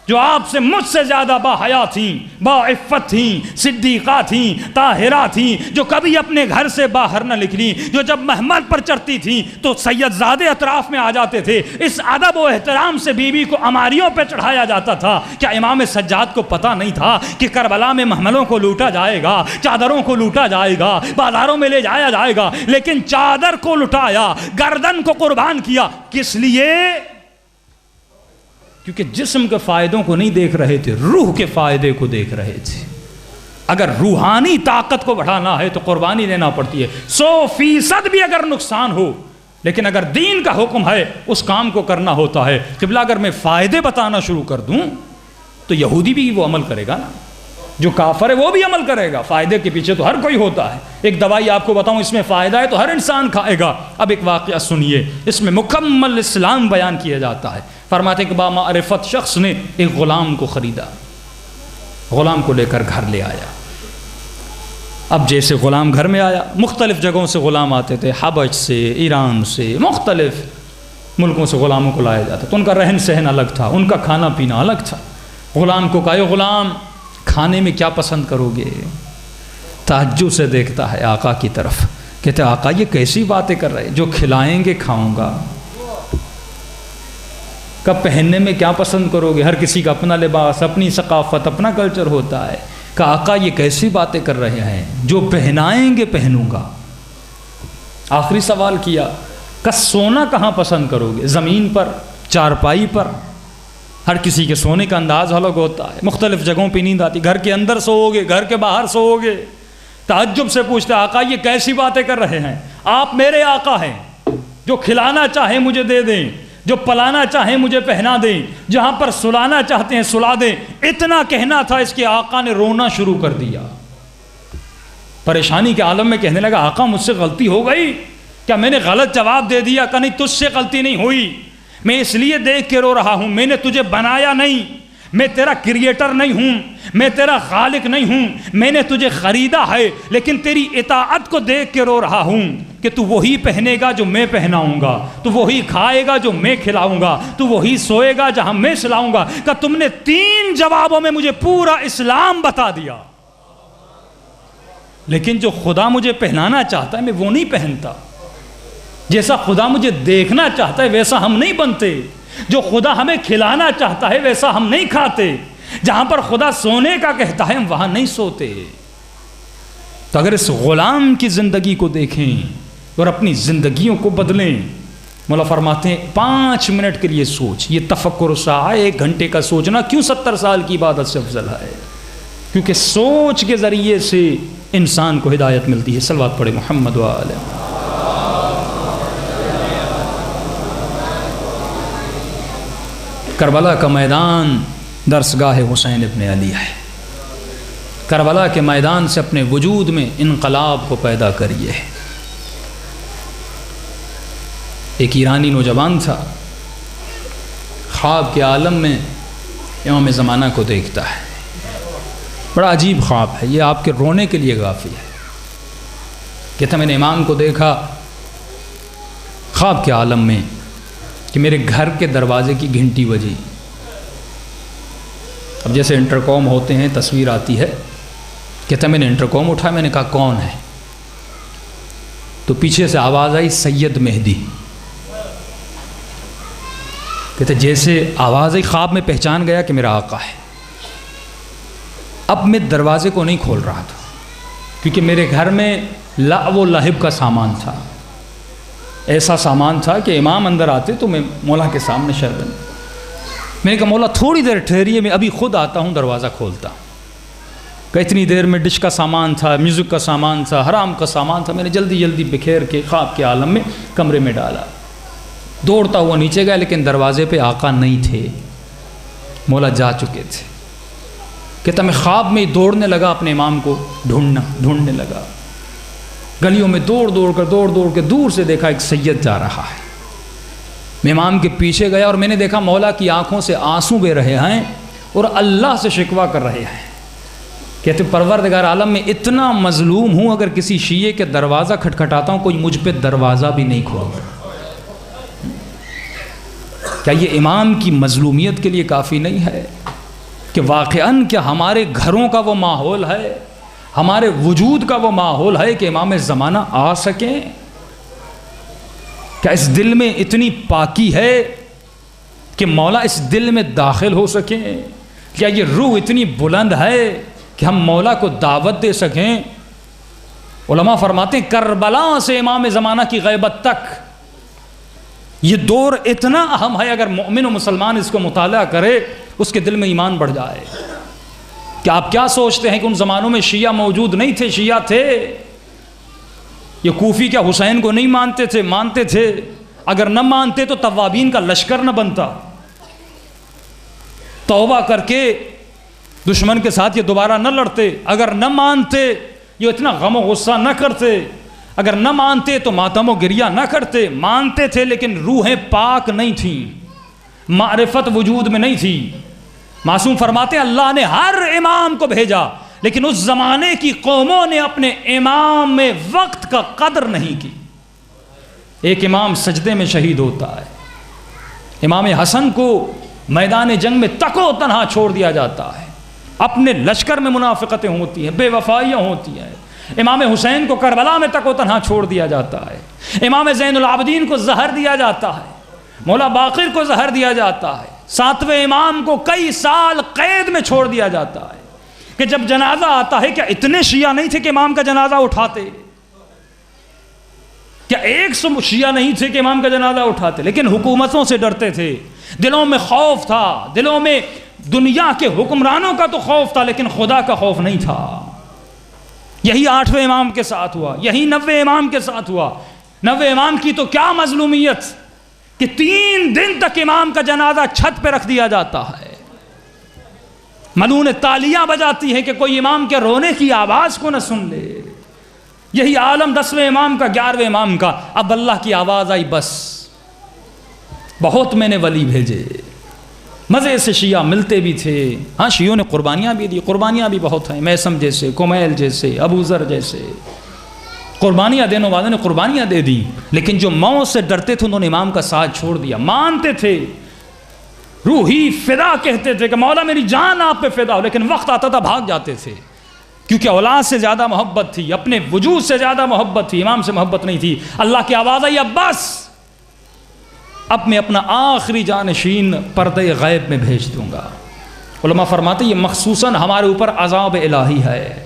جو آپ سے مجھ سے زیادہ با حیا تھیں، با عفت تھیں، صدیقہ تھیں، طاہرہ تھیں، جو کبھی اپنے گھر سے باہر نہ نکلیں، جو جب محمل پر چڑھتی تھیں تو سید زادے اطراف میں آ جاتے تھے. اس ادب و احترام سے بیوی کو اماریوں پہ چڑھایا جاتا تھا. کیا امام سجاد کو پتہ نہیں تھا کہ کربلا میں محملوں کو لوٹا جائے گا، چادروں کو لوٹا جائے گا، بازاروں میں لے جایا جائے گا، لیکن چادر کو لٹایا، گردن کو قربان کیا. کس لیے؟ کیونکہ جسم کے فائدوں کو نہیں دیکھ رہے تھے، روح کے فائدے کو دیکھ رہے تھے. اگر روحانی طاقت کو بڑھانا ہے تو قربانی دینا پڑتی ہے، 100% بھی اگر نقصان ہو، لیکن اگر دین کا حکم ہے اس کام کو کرنا ہوتا ہے. قبلہ اگر میں فائدے بتانا شروع کر دوں تو یہودی بھی وہ عمل کرے گا نا، جو کافر ہے وہ بھی عمل کرے گا. فائدے کے پیچھے تو ہر کوئی ہوتا ہے. ایک دوائی آپ کو بتاؤں اس میں فائدہ ہے تو ہر انسان کھائے گا. اب ایک واقعہ سنیے، اس میں مکمل اسلام بیان کیا جاتا ہے. فرماتے کہ با معرفت شخص نے ایک غلام کو خریدا، غلام کو لے کر گھر لے آیا. اب جیسے غلام گھر میں آیا، مختلف جگہوں سے غلام آتے تھے، حبش سے، ایران سے، مختلف ملکوں سے غلاموں کو لایا جاتا. تو ان کا رہن سہن الگ تھا، ان کا کھانا پینا الگ تھا. غلام کو کہا غلام کھانے میں کیا پسند کرو گے؟ تعجب سے دیکھتا ہے آقا کی طرف، کہتے ہیں آقا یہ کیسی باتیں کر رہے ہیں، جو کھلائیں گے کھاؤں گا. کب پہننے میں کیا پسند کرو گے؟ ہر کسی کا اپنا لباس، اپنی ثقافت، اپنا کلچر ہوتا ہے. کہا آقا یہ کیسی باتیں کر رہے ہیں، جو پہنائیں گے پہنوں گا. آخری سوال کیا کہ سونا کہاں پسند کرو گے؟ زمین پر، چارپائی پر؟ ہر کسی کے سونے کا انداز الگ ہوتا ہے، مختلف جگہوں پہ نیند آتی. گھر کے اندر سوؤ گے، گھر کے باہر سوؤ گے؟ تعجب سے پوچھتے آقا یہ کیسی باتیں کر رہے ہیں، آپ میرے آقا ہیں، جو کھلانا چاہیں مجھے دے دیں، جو پلانا چاہیں مجھے پہنا دیں، جہاں پر سلانا چاہتے ہیں سلا دیں. اتنا کہنا تھا، اس کے آقا نے رونا شروع کر دیا. پریشانی کے عالم میں کہنے لگا آقا مجھ سے غلطی ہو گئی، کیا میں نے غلط جواب دے دیا؟ کہ نہیں تجھ سے غلطی نہیں ہوئی، میں اس لیے دیکھ کے رو رہا ہوں، میں نے تجھے بنایا نہیں، میں تیرا کریٹر نہیں ہوں، میں تیرا خالق نہیں ہوں، میں نے تجھے خریدا ہے، لیکن تیری اطاعت کو دیکھ کے رو رہا ہوں کہ تو وہی پہنے گا جو میں پہناؤں گا، تو وہی کھائے گا جو میں کھلاؤں گا، تو وہی سوئے گا جہاں میں سلاؤں گا. کہ تم نے 3 جوابوں میں مجھے پورا اسلام بتا دیا، لیکن جو خدا مجھے پہنانا چاہتا ہے میں وہ نہیں پہنتا. جیسا خدا مجھے دیکھنا چاہتا ہے ویسا ہم نہیں بنتے، جو خدا ہمیں کھلانا چاہتا ہے ویسا ہم نہیں کھاتے، جہاں پر خدا سونے کا کہتا ہے ہم وہاں نہیں سوتے. تو اگر اس غلام کی زندگی کو دیکھیں اور اپنی زندگیوں کو بدلیں. مولا فرماتے ہیں 5 منٹ کے لیے سوچ، یہ تفکر ساعہ 1 گھنٹے کا سوچنا کیوں 70 سال کی عبادت سے افضل ہے؟ کیونکہ سوچ کے ذریعے سے انسان کو ہدایت ملتی ہے. صلوات پڑھے محمد و آلہ. کربلا کا میدان درسگاہ حسین ابن علی ہے. کربلا کے میدان سے اپنے وجود میں انقلاب کو پیدا کریے. ایک ایرانی نوجوان تھا، خواب کے عالم میں امام زمانہ کو دیکھتا ہے. بڑا عجیب خواب ہے یہ، آپ کے رونے کے لیے کافی ہے. کہتا میں نے امام کو دیکھا خواب کے عالم میں کہ میرے گھر کے دروازے کی گھنٹی بجی. اب جیسے انٹرکام ہوتے ہیں تصویر آتی ہے. کہتا میں نے انٹرکام اٹھایا، میں نے کہا کون ہے؟ تو پیچھے سے آواز آئی سید مہدی. کہتے جیسے آواز آئی خواب میں پہچان گیا کہ میرا آقا ہے. اب میں دروازے کو نہیں کھول رہا تھا کیونکہ میرے گھر میں لعب و لہب کا سامان تھا، ایسا سامان تھا کہ امام اندر آتے تو میں مولا کے سامنے شربن، میں نے کہا مولا تھوڑی دیر ٹھہریے، میں ابھی خود آتا ہوں دروازہ کھولتا ہوں۔ کہ اتنی دیر میں ڈش کا سامان تھا، میوزک کا سامان تھا، حرام کا سامان تھا، میں نے جلدی جلدی بکھیر کے خواب کے عالم میں کمرے میں ڈالا، دوڑتا ہوا نیچے گیا، لیکن دروازے پہ آقا نہیں تھے، مولا جا چکے تھے۔ کہتا میں خواب میں دوڑنے لگا، اپنے امام کو ڈھونڈنے لگا، گلیوں میں دوڑ دوڑ کے دور سے دیکھا ایک سید جا رہا ہے، میں امام کے پیچھے گیا اور میں نے دیکھا مولا کی آنکھوں سے آنسو بہ رہے ہیں اور اللہ سے شکوہ کر رہے ہیں۔ کہتے پروردگار عالم میں اتنا مظلوم ہوں، اگر کسی شیعے کے دروازہ کھٹکھٹاتا ہوں کوئی مجھ پہ دروازہ بھی نہیں کھولتا۔ کیا یہ امام کی مظلومیت کے لیے کافی نہیں ہے کہ واقعاً کیا ہمارے گھروں کا وہ ماحول ہے، ہمارے وجود کا وہ ماحول ہے کہ امام زمانہ آ سکیں؟ کیا اس دل میں اتنی پاکی ہے کہ مولا اس دل میں داخل ہو سکیں؟ کیا یہ روح اتنی بلند ہے کہ ہم مولا کو دعوت دے سکیں؟ علماء فرماتے ہیں کربلا سے امام زمانہ کی غیبت تک یہ دور اتنا اہم ہے، اگر مومن و مسلمان اس کو مطالعہ کرے اس کے دل میں ایمان بڑھ جائے۔ کہ آپ کیا سوچتے ہیں کہ ان زمانوں میں شیعہ موجود نہیں تھے؟ شیعہ تھے۔ یہ کوفی کیا حسین کو نہیں مانتے تھے؟ مانتے تھے۔ اگر نہ مانتے تو توابین کا لشکر نہ بنتا، توبہ کر کے دشمن کے ساتھ یہ دوبارہ نہ لڑتے۔ اگر نہ مانتے یہ اتنا غم و غصہ نہ کرتے، اگر نہ مانتے تو ماتم و گریہ نہ کرتے۔ مانتے تھے لیکن روحیں پاک نہیں تھیں، معرفت وجود میں نہیں تھی۔ معصوم فرماتے ہیں اللہ نے ہر امام کو بھیجا لیکن اس زمانے کی قوموں نے اپنے امام میں وقت کا قدر نہیں کی۔ ایک امام سجدے میں شہید ہوتا ہے، امام حسن کو میدان جنگ میں تکو تنہا چھوڑ دیا جاتا ہے، اپنے لشکر میں منافقتیں ہوتی ہیں، بے وفائیاں ہوتی ہیں۔ امام حسین کو کربلا میں تکو تنہا چھوڑ دیا جاتا ہے، امام زین العابدین کو زہر دیا جاتا ہے، مولا باقر کو زہر دیا جاتا ہے، 7ویں امام کو کئی سال قید میں چھوڑ دیا جاتا ہے۔ کہ جب جنازہ آتا ہے کیا اتنے شیعہ نہیں تھے کہ امام کا جنازہ اٹھاتے؟ کیا 100 شیعہ نہیں تھے کہ امام کا جنازہ اٹھاتے؟ لیکن حکومتوں سے ڈرتے تھے، دلوں میں خوف تھا، دلوں میں دنیا کے حکمرانوں کا تو خوف تھا لیکن خدا کا خوف نہیں تھا۔ یہی 8ویں امام کے ساتھ ہوا، یہی 9ویں امام کے ساتھ ہوا۔ 9ویں امام کی تو کیا مظلومیت کہ 3 دن تک امام کا جنازہ چھت پہ رکھ دیا جاتا ہے، ملون تالیاں بجاتی ہیں کہ کوئی امام کے رونے کی آواز کو نہ سن لے۔ یہی عالم 10ویں امام کا، 11ویں امام کا۔ اب اللہ کی آواز آئی بس، بہت میں نے ولی بھیجے، مزے سے شیعہ ملتے بھی تھے۔ ہاں شیعوں نے قربانیاں بھی دی، قربانیاں بھی بہت ہیں، میسم جیسے، کمیل جیسے، ابو ذر جیسے، قربانیاں دینے والوں نے قربانیاں دے دی، لیکن جو موت سے ڈرتے تھے انہوں نے امام کا ساتھ چھوڑ دیا۔ مانتے تھے، روحی فدا کہتے تھے کہ مولا میری جان آپ پہ فدا ہو، لیکن وقت آتا تھا بھاگ جاتے تھے، کیونکہ اولاد سے زیادہ محبت تھی، اپنے وجود سے زیادہ محبت تھی، امام سے محبت نہیں تھی۔ اللہ کی آواز آئی اب بس، اب میں اپنا آخری جانشین پردے غیب میں بھیج دوں گا۔ علماء فرماتے یہ مخصوصاً ہمارے اوپر عذاب الہی ہے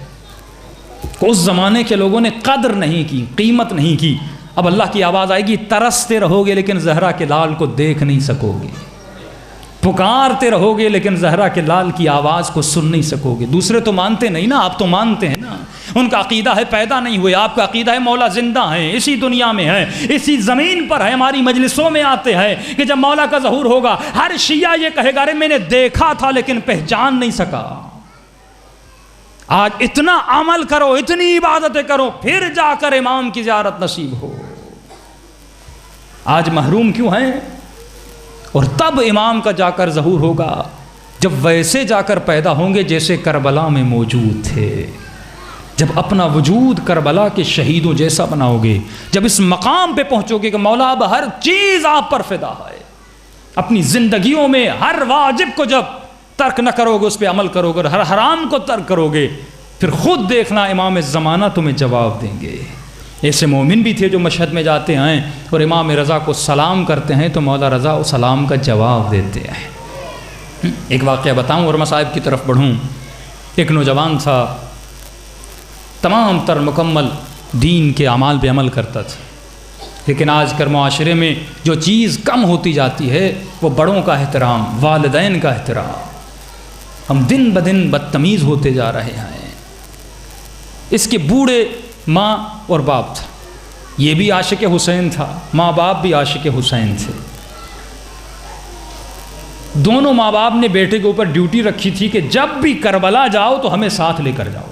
کہ اس زمانے کے لوگوں نے قدر نہیں کی، قیمت نہیں کی۔ اب اللہ کی آواز آئے گی، ترستے رہو گے لیکن زہرا کے لال کو دیکھ نہیں سکو گے، پکارتے رہو گے لیکن زہرا کے لال کی آواز کو سن نہیں سکو گے۔ دوسرے تو مانتے نہیں نا، آپ تو مانتے ہیں نا۔ ان کا عقیدہ ہے پیدا نہیں ہوئے، آپ کا عقیدہ ہے مولا زندہ ہیں، اسی دنیا میں ہیں، اسی زمین پر ہے، ہماری مجلسوں میں آتے ہیں کہ جب مولا کا ظہور ہوگا ہر شیعہ یہ کہے گا ارے میں نے دیکھا تھا لیکن پہچان نہیں سکا۔ آج اتنا عمل کرو، اتنی عبادتیں کرو، پھر جا کر امام کی زیارت نصیب ہو۔ آج محروم کیوں ہیں؟ اور تب امام کا جا کر ظہور ہوگا جب ویسے جا کر پیدا ہوں گے جیسے کربلا میں موجود تھے، جب اپنا وجود کربلا کے شہیدوں جیسا بناؤ گے، جب اس مقام پہ پہنچو گے کہ مولا اب ہر چیز آپ پر فدا ہے، اپنی زندگیوں میں ہر واجب کو جب ترک نہ کرو گے، اس پہ عمل کرو گے، ہر حرام کو ترک کرو گے، پھر خود دیکھنا امام زمانہ تمہیں جواب دیں گے۔ ایسے مومن بھی تھے جو مشہد میں جاتے ہیں اور امام رضا کو سلام کرتے ہیں تو مولا رضا اس سلام کا جواب دیتے ہیں۔ ایک واقعہ بتاؤں، ورما صاحب کی طرف بڑھوں۔ ایک نوجوان تھا، تمام تر مکمل دین کے اعمال پہ عمل کرتا تھا، لیکن آج کل معاشرے میں جو چیز کم ہوتی جاتی ہے وہ بڑوں کا احترام، والدین کا احترام۔ ہم دن بدن بدتمیز ہوتے جا رہے ہیں۔ اس کے بوڑھے ماں اور باپ تھا، یہ بھی عاشق حسین تھا، ماں باپ بھی عاشق حسین تھے۔ دونوں ماں باپ نے بیٹے کے اوپر ڈیوٹی رکھی تھی کہ جب بھی کربلا جاؤ تو ہمیں ساتھ لے کر جاؤ۔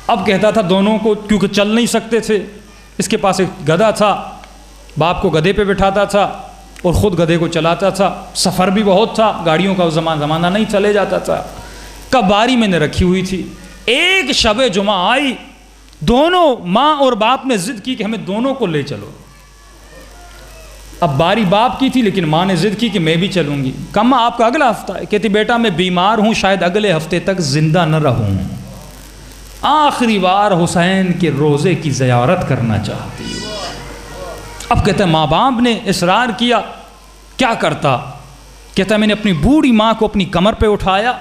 اب کہتا تھا دونوں کو، کیونکہ چل نہیں سکتے تھے، اس کے پاس ایک گدھا تھا، باپ کو گدھے پہ بٹھاتا تھا اور خود گدھے کو چلاتا تھا۔ سفر بھی بہت تھا، گاڑیوں کا زمانہ نہیں، چلے جاتا تھا۔ کب باری میں نے رکھی ہوئی تھی، ایک شب جمعہ آئی، دونوں ماں اور باپ نے ضد کی کہ ہمیں دونوں کو لے چلو۔ اب باری باپ کی تھی لیکن ماں نے ضد کی کہ میں بھی چلوں گی۔ کم آپ کا اگلا ہفتہ ہے، کہتی بیٹا میں بیمار ہوں، شاید اگلے ہفتے تک زندہ نہ رہوں، آخری بار حسین کے روزے کی زیارت کرنا چاہتی ہوں۔ اب کہتا ہے ماں باپ نے اصرار کیا، کیا کرتا؟ کہتا ہے میں نے اپنی بوڑھی ماں کو اپنی کمر پہ اٹھایا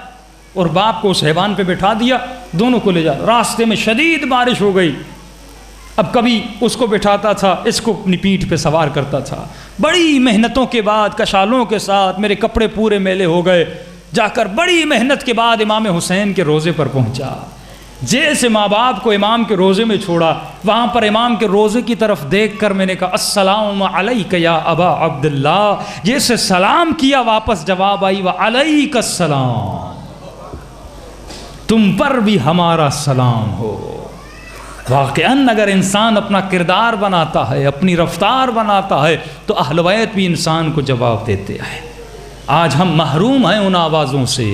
اور باپ کو اس حیوان پہ بٹھا دیا، دونوں کو لے جا۔ راستے میں شدید بارش ہو گئی، اب کبھی اس کو بٹھاتا تھا، اس کو اپنی پیٹھ پہ سوار کرتا تھا۔ بڑی محنتوں کے بعد کشالوں کے ساتھ میرے کپڑے پورے میلے ہو گئے، جا کر بڑی محنت کے بعد امام حسین کے روزے پر پہنچا۔ جیسے ماں باپ کو امام کے روزے میں چھوڑا، وہاں پر امام کے روزے کی طرف دیکھ کر میں نے کہا السلام علیک یا ابا عبداللہ۔ جیسے سلام کیا واپس جواب آئی وعلیک السلام، تم پر بھی ہمارا سلام ہو۔ واقعاً اگر انسان اپنا کردار بناتا ہے، اپنی رفتار بناتا ہے تو اہل بیت بھی انسان کو جواب دیتے ہیں۔ آج ہم محروم ہیں ان آوازوں سے،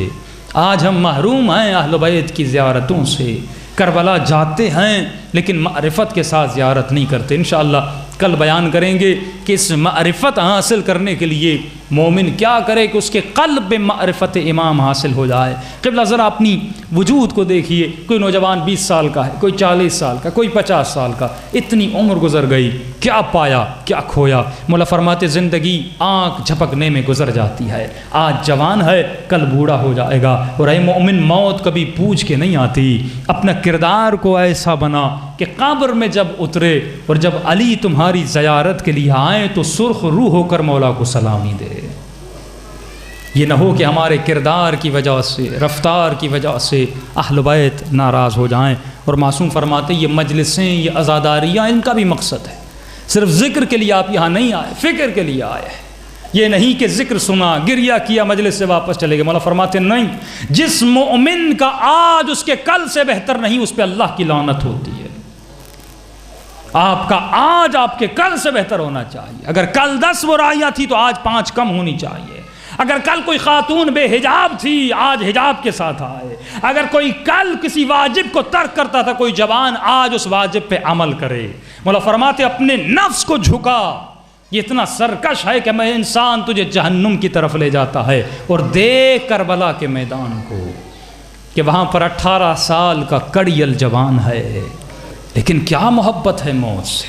آج ہم محروم ہیں اہل بیت کی زیارتوں سے۔ کربلا جاتے ہیں لیکن معرفت کے ساتھ زیارت نہیں کرتے۔ انشاءاللہ کل بیان کریں گے کہ اس معرفت حاصل کرنے کے لیے مومن کیا کرے کہ اس کے قلب میں معرفت امام حاصل ہو جائے۔ قبلہ ذرا اپنی وجود کو دیکھیے، کوئی نوجوان 20 سال کا ہے، کوئی 40 سال کا، کوئی 50 سال کا، اتنی عمر گزر گئی، کیا پایا کیا کھویا؟ مولا فرماتے زندگی آنکھ جھپکنے میں گزر جاتی ہے، آج جوان ہے کل بوڑھا ہو جائے گا۔ اور اے مومن موت کبھی پوچھ کے نہیں آتی، اپنا کردار کو ایسا بنا کہ قبر میں جب اترے اور جب علی تمہاری زیارت کے لیے آئیں تو سرخ روح ہو کر مولا کو سلامی دے۔ یہ نہ ہو کہ ہمارے کردار کی وجہ سے، رفتار کی وجہ سے اہل بیت ناراض ہو جائیں۔ اور معصوم فرماتے یہ مجلسیں، یہ عزاداریاں، ان کا بھی مقصد ہے، صرف ذکر کے لیے آپ یہاں نہیں آئے، فکر کے لیے آئے ہیں۔ یہ نہیں کہ ذکر سنا، گریہ کیا، مجلس سے واپس چلے گئے۔ مولا فرماتے نہیں، جس مومن کا آج اس کے کل سے بہتر نہیں، اس پہ اللہ کی لعنت ہوتی ہے۔ آپ کا آج آپ کے کل سے بہتر ہونا چاہیے۔ اگر کل 10 برائیاں تھی تو آج 5 کم ہونی چاہیے۔ اگر کل کوئی خاتون بے حجاب تھی آج حجاب کے ساتھ آئے۔ اگر کوئی کل کسی واجب کو ترک کرتا تھا کوئی جوان، آج اس واجب پہ عمل کرے۔ مولا فرماتے اپنے نفس کو جھکا، یہ اتنا سرکش ہے کہ میں انسان تجھے جہنم کی طرف لے جاتا ہے۔ اور دیکھ کربلا کے میدان کو کہ وہاں پر 18 سال کا کڑیل جوان ہے، لیکن کیا محبت ہے موت سے،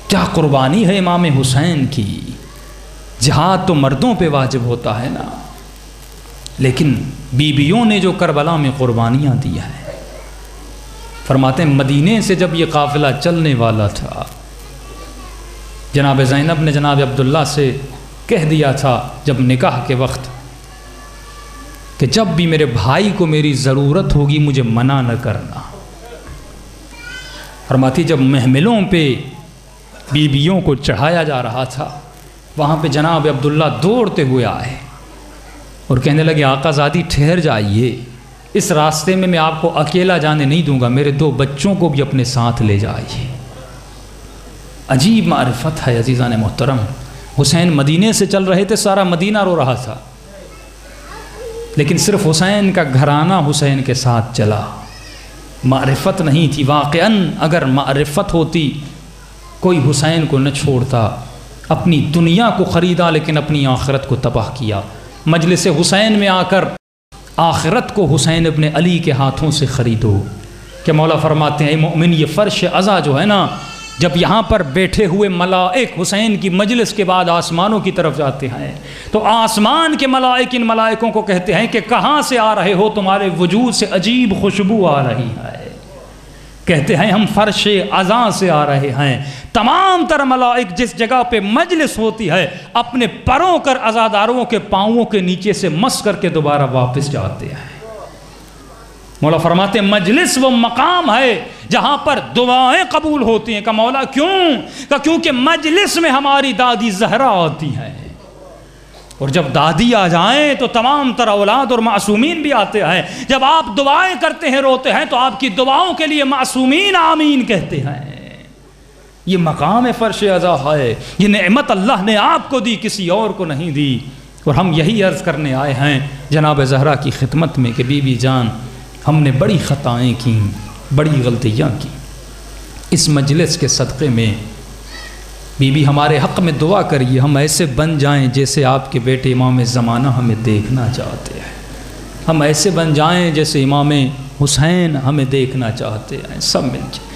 کیا قربانی ہے امام حسین کی۔ جہاد تو مردوں پہ واجب ہوتا ہے نا، لیکن بیویوں نے جو کربلا میں قربانیاں دی ہیں۔ فرماتے ہیں مدینے سے جب یہ قافلہ چلنے والا تھا، جناب زینب نے جناب عبداللہ سے کہہ دیا تھا جب نکاح کے وقت کہ جب بھی میرے بھائی کو میری ضرورت ہوگی مجھے منع نہ کرنا۔ فرماتی جب محملوں پہ بیویوں کو چڑھایا جا رہا تھا، وہاں پہ جناب عبداللہ دوڑتے ہوئے آئے اور کہنے لگے آقا زادی ٹھہر جائیے، اس راستے میں آپ کو اکیلا جانے نہیں دوں گا، میرے 2 بچوں کو بھی اپنے ساتھ لے جائیے۔ عجیب معرفت ہے عزیزان محترم۔ حسین مدینے سے چل رہے تھے، سارا مدینہ رو رہا تھا، لیکن صرف حسین کا گھرانہ حسین کے ساتھ چلا۔ معرفت نہیں تھی۔ واقعاً اگر معرفت ہوتی کوئی حسین کو نہ چھوڑتا، اپنی دنیا کو خریدا لیکن اپنی آخرت کو تباہ کیا۔ مجلس حسین میں آ کر آخرت کو حسین ابن علی کے ہاتھوں سے خریدو۔ کہ مولا فرماتے ہیں اے مومن یہ فرش عزا جو ہے نا، جب یہاں پر بیٹھے ہوئے ملائک حسین کی مجلس کے بعد آسمانوں کی طرف جاتے ہیں تو آسمان کے ملائک ان ملائکوں کو کہتے ہیں کہ کہاں سے آ رہے ہو؟ تمہارے وجود سے عجیب خوشبو آ رہی ہے۔ کہتے ہیں ہم فرش عزاں سے آ رہے ہیں۔ تمام تر ملائک جس جگہ پہ مجلس ہوتی ہے اپنے پروں کر عزاداروں کے پاؤں کے نیچے سے مس کر کے دوبارہ واپس جاتے ہیں۔ مولا فرماتے ہیں مجلس وہ مقام ہے جہاں پر دعائیں قبول ہوتی ہیں۔ کہ مولا کیوں؟ کہ کیونکہ مجلس میں ہماری دادی زہرا آتی ہے، اور جب دادی آ جائیں تو تمام تر اولاد اور معصومین بھی آتے ہیں۔ جب آپ دعائیں کرتے ہیں روتے ہیں تو آپ کی دعاؤں کے لیے معصومین آمین کہتے ہیں۔ یہ مقام فرش عزا ہے، یہ نعمت اللہ نے آپ کو دی، کسی اور کو نہیں دی۔ اور ہم یہی عرض کرنے آئے ہیں جناب زہرا کی خدمت میں کہ بی بی جان ہم نے بڑی خطائیں کیں، بڑی غلطیاں کی۔ اس مجلس کے صدقے میں بی بی ہمارے حق میں دعا کریے، ہم ایسے بن جائیں جیسے آپ کے بیٹے امام زمانہ ہمیں دیکھنا چاہتے ہیں، ہم ایسے بن جائیں جیسے امام حسین ہمیں دیکھنا چاہتے ہیں۔ سب مل جائیں۔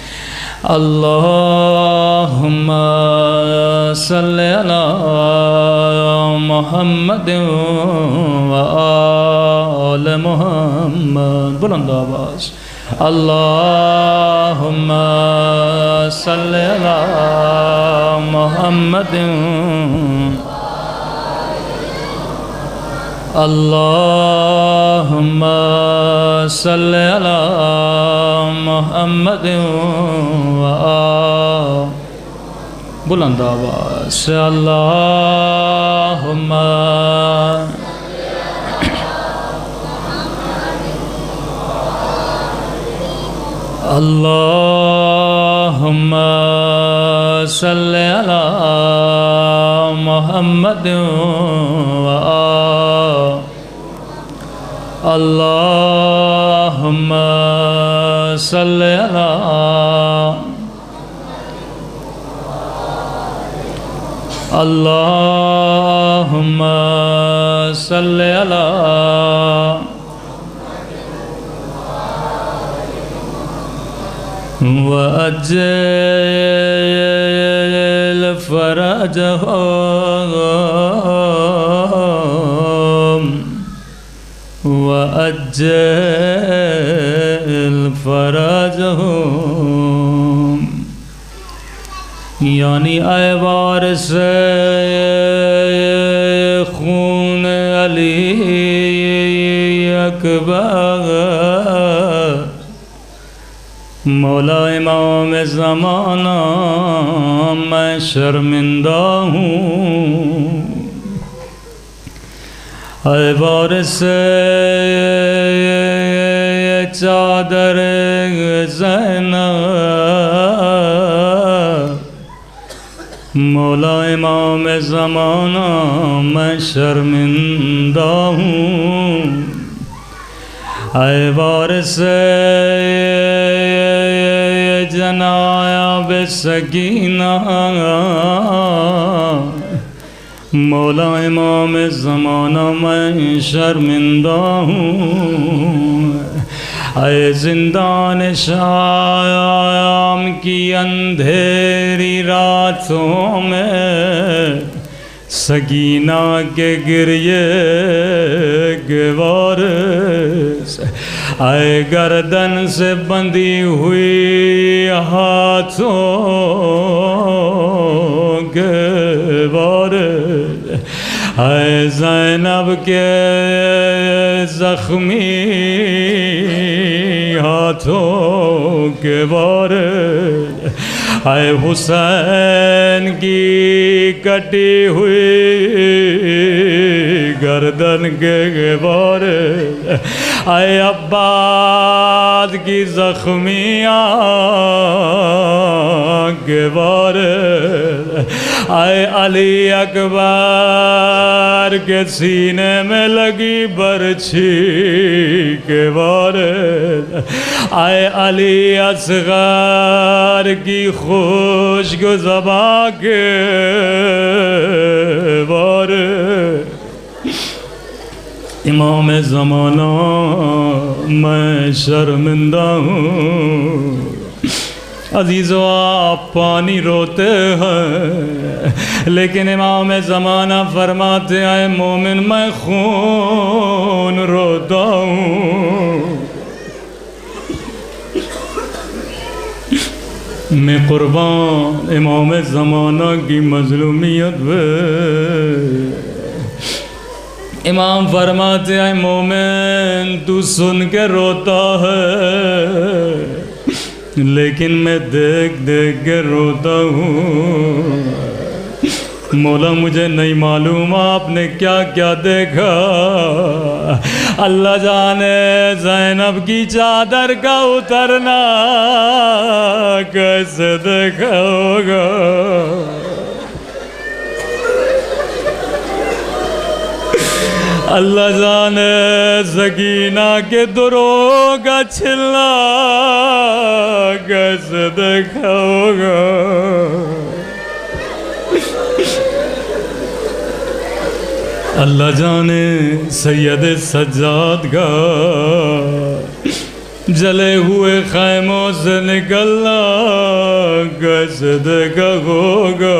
اللہم صلی علی محمد و آل محمد، بلند آواز، اللہم صلی علی محمد، اللہم صلی علی محمد و آل، بلند آواز سے اللہم اللہم صلی علی محمد و آل، اللہم صلی علی اللہم صلی علی وَأَجِّلْ فَرَجَهُمْ وَأَجِّلْ فَرَجَهُمْ، یعنی اے وارث خون علی اکبر، مولا امام زمانہ میں شرمندہ ہوں، اے وارث چادر زینب، مولا امام زمانہ میں شرمندہ ہوں، اے وارث جناب سکینہ، مولا امام زمانہ میں شرمندہ ہوں، اے زندان شام کی اندھیری راتوں میں سکینہ کے گریے کے وارث، اے گردن سے بندھی ہوئی ہاتھوں کے وارث، اے زینب کے زخمی ہاتھوں کے وارث، اے حسین کی کٹی ہوئی گردن کے وارث، اے عباد کی زخمی آنکھ کے وارث، اے علی اکبر کے سینے میں لگی برچھی کے وارث، اے علی اصغر کی خشک زباں کے وارث، امام زمانہ میں شرمندہ ہوں، عزیزو آپ پانی روتے ہیں لیکن امام زمانہ فرماتے ہیں مومن میں خون روتا ہوں، میں قربان امام زمانہ کی مظلومیت پہ۔ امام فرماتے ہیں مومن تو سن کے روتا ہے لیکن میں دیکھ دیکھ کے روتا ہوں، مولا مجھے نہیں معلوم آپ نے کیا کیا دیکھا، اللہ جانے زینب کی چادر کا اترنا کیسے دیکھا ہوگا، اللہ جانے سکینہ کے دروں کا چھلنا کیسے دیکھا ہوگا۔ اللہ جانے سید سجاد کا جلے ہوئے خیموں سے نکلنا کیسے دیکھا ہوگا۔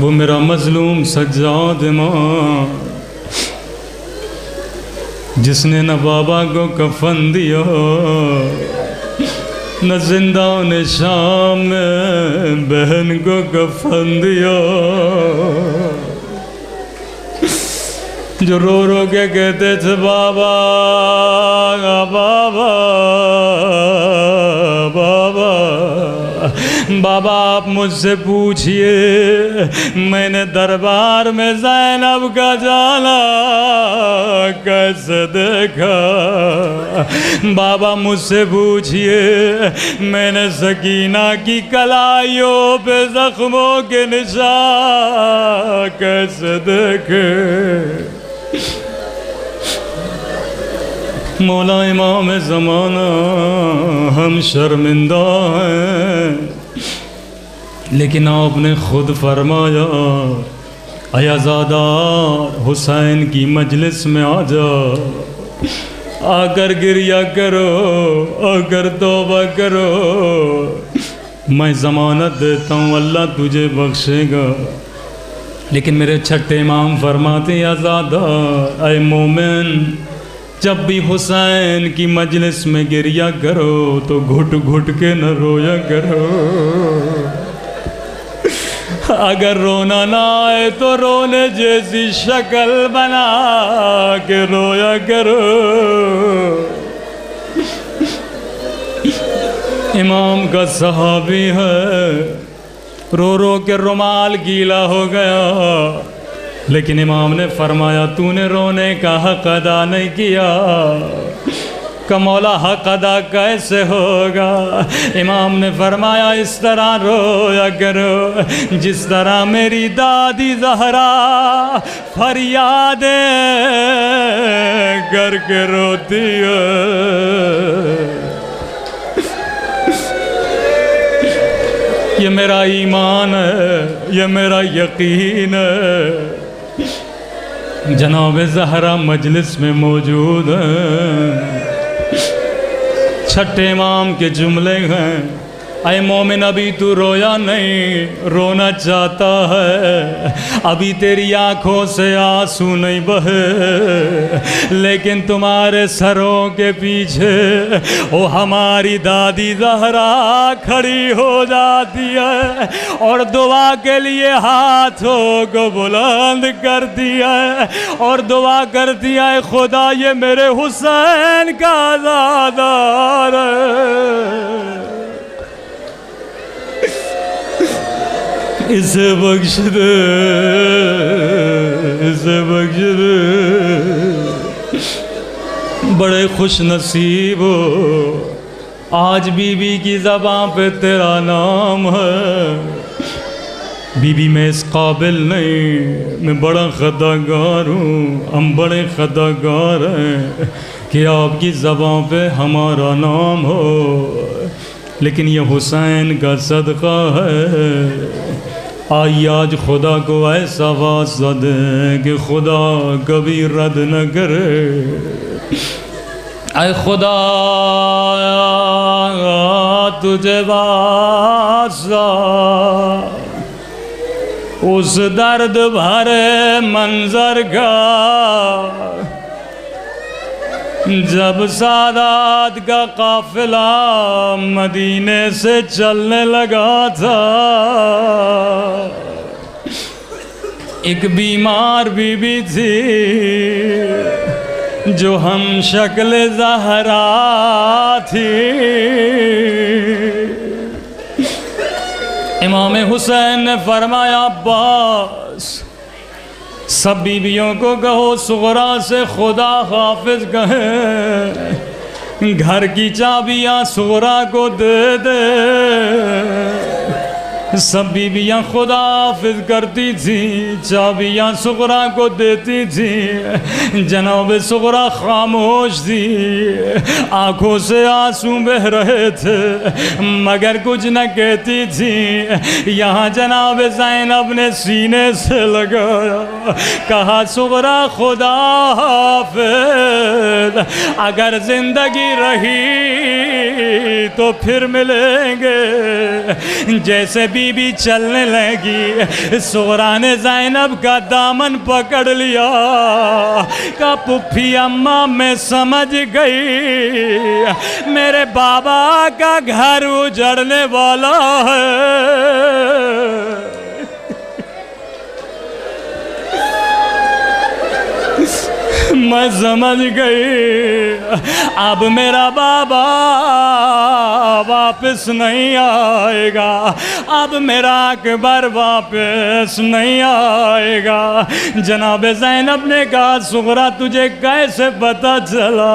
وہ میرا مظلوم سجاد امام جس نے نہ بابا کو کفن دیا نہ زندان شام میں بہن کو کفن دیا، جو رو رو کے کہتے تھے بابا بابا بابا بابا آپ مجھ سے پوچھئے میں نے دربار میں زینب کا جانا کیسے دیکھا، بابا مجھ سے پوچھئے میں نے سکینہ کی کلائیوں پہ زخموں کے نشان کیسے دیکھے۔ مولا امام زمانہ ہم شرمندہ ہیں لیکن آپ نے خود فرمایا اے عزادار حسین کی مجلس میں آ جا، آ کر گریہ کرو، آ کر توبہ کرو، میں ضمانت دیتا ہوں اللہ تجھے بخشے گا۔ لیکن میرے چھٹے امام فرماتے ہیں عزادار اے مومن جب بھی حسین کی مجلس میں گریہ کرو تو گھٹ گھٹ کے نہ رویا کرو، اگر رونا نہ آئے تو رونے جیسی شکل بنا کے رویا کرو۔ امام کا صحابی ہے، رو رو کے رومال گیلا ہو گیا لیکن امام نے فرمایا تو نے رونے کا حق ادا نہیں کیا، کہ مولا حق ادا کیسے ہوگا؟ امام نے فرمایا اس طرح رویا کرو جس طرح میری دادی زہرا فریادیں کر کے روتی ہے۔ یہ میرا ایمان ہے، یہ میرا یقین ہے۔ جناب زہرا مجلس میں موجود ہیں، چھٹے امام کے جملے ہیں اے مومن ابھی تو رویا نہیں، رونا چاہتا ہے، ابھی تیری آنکھوں سے آنسو نہیں بہے، لیکن تمہارے سروں کے پیچھے وہ ہماری دادی زہرا کھڑی ہو جاتی ہے اور دعا کے لیے ہاتھوں کو بلند کرتی ہے اور دعا کرتی ہے خدا یہ میرے حسین کا عزادار ہے، اسے بخش دے، اسے بخش دے۔ بڑے خوش نصیب ہو آج بی بی کی زبان پہ تیرا نام ہے۔ بی بی میں اس قابل نہیں، میں بڑا خطاگار ہوں، ہم بڑے خطاگار ہیں کہ آپ کی زبان پہ ہمارا نام ہو، لیکن یہ حسین کا صدقہ ہے۔ آئی آج خدا کو ایسا واسطہ دیں کہ خدا کبھی رد نہ کرے۔ اے خدا تجھے واسطہ اس درد بھرے منظر کا، جب سادات کا قافلہ مدینے سے چلنے لگا تھا، ایک بیمار بی بی تھی جو ہم شکل زہرا تھی۔ امام حسین نے فرمایا عباس سب بیویوں کو کہو صغرا سے خدا حافظ کہے، گھر کی چابیاں صغرا کو دے دے۔ سب بیویاں خدا حافظ کرتی تھیں، چابیاں صغرا کو دیتی تھیں۔ جناب صغرا خاموش تھی، آنکھوں سے آنسو بہ رہے تھے مگر کچھ نہ کہتی تھی۔ یہاں جناب زینب نے سینے سے لگایا، کہا صغرا خدا حافظ، اگر زندگی رہی تو پھر ملیں گے۔ جیسے بی بی چلنے لگی، صغرا نے زینب کا دامن پکڑ لیا، کہا پھپھی اماں میں سمجھ گئی میرے بابا کا گھر اجڑنے والا ہے۔ میں سمجھ گئی اب میرا بابا واپس نہیں آئے گا، اب میرا اکبر واپس نہیں آئے گا۔ جناب زینب نے کہا صغرا تجھے کیسے پتہ چلا؟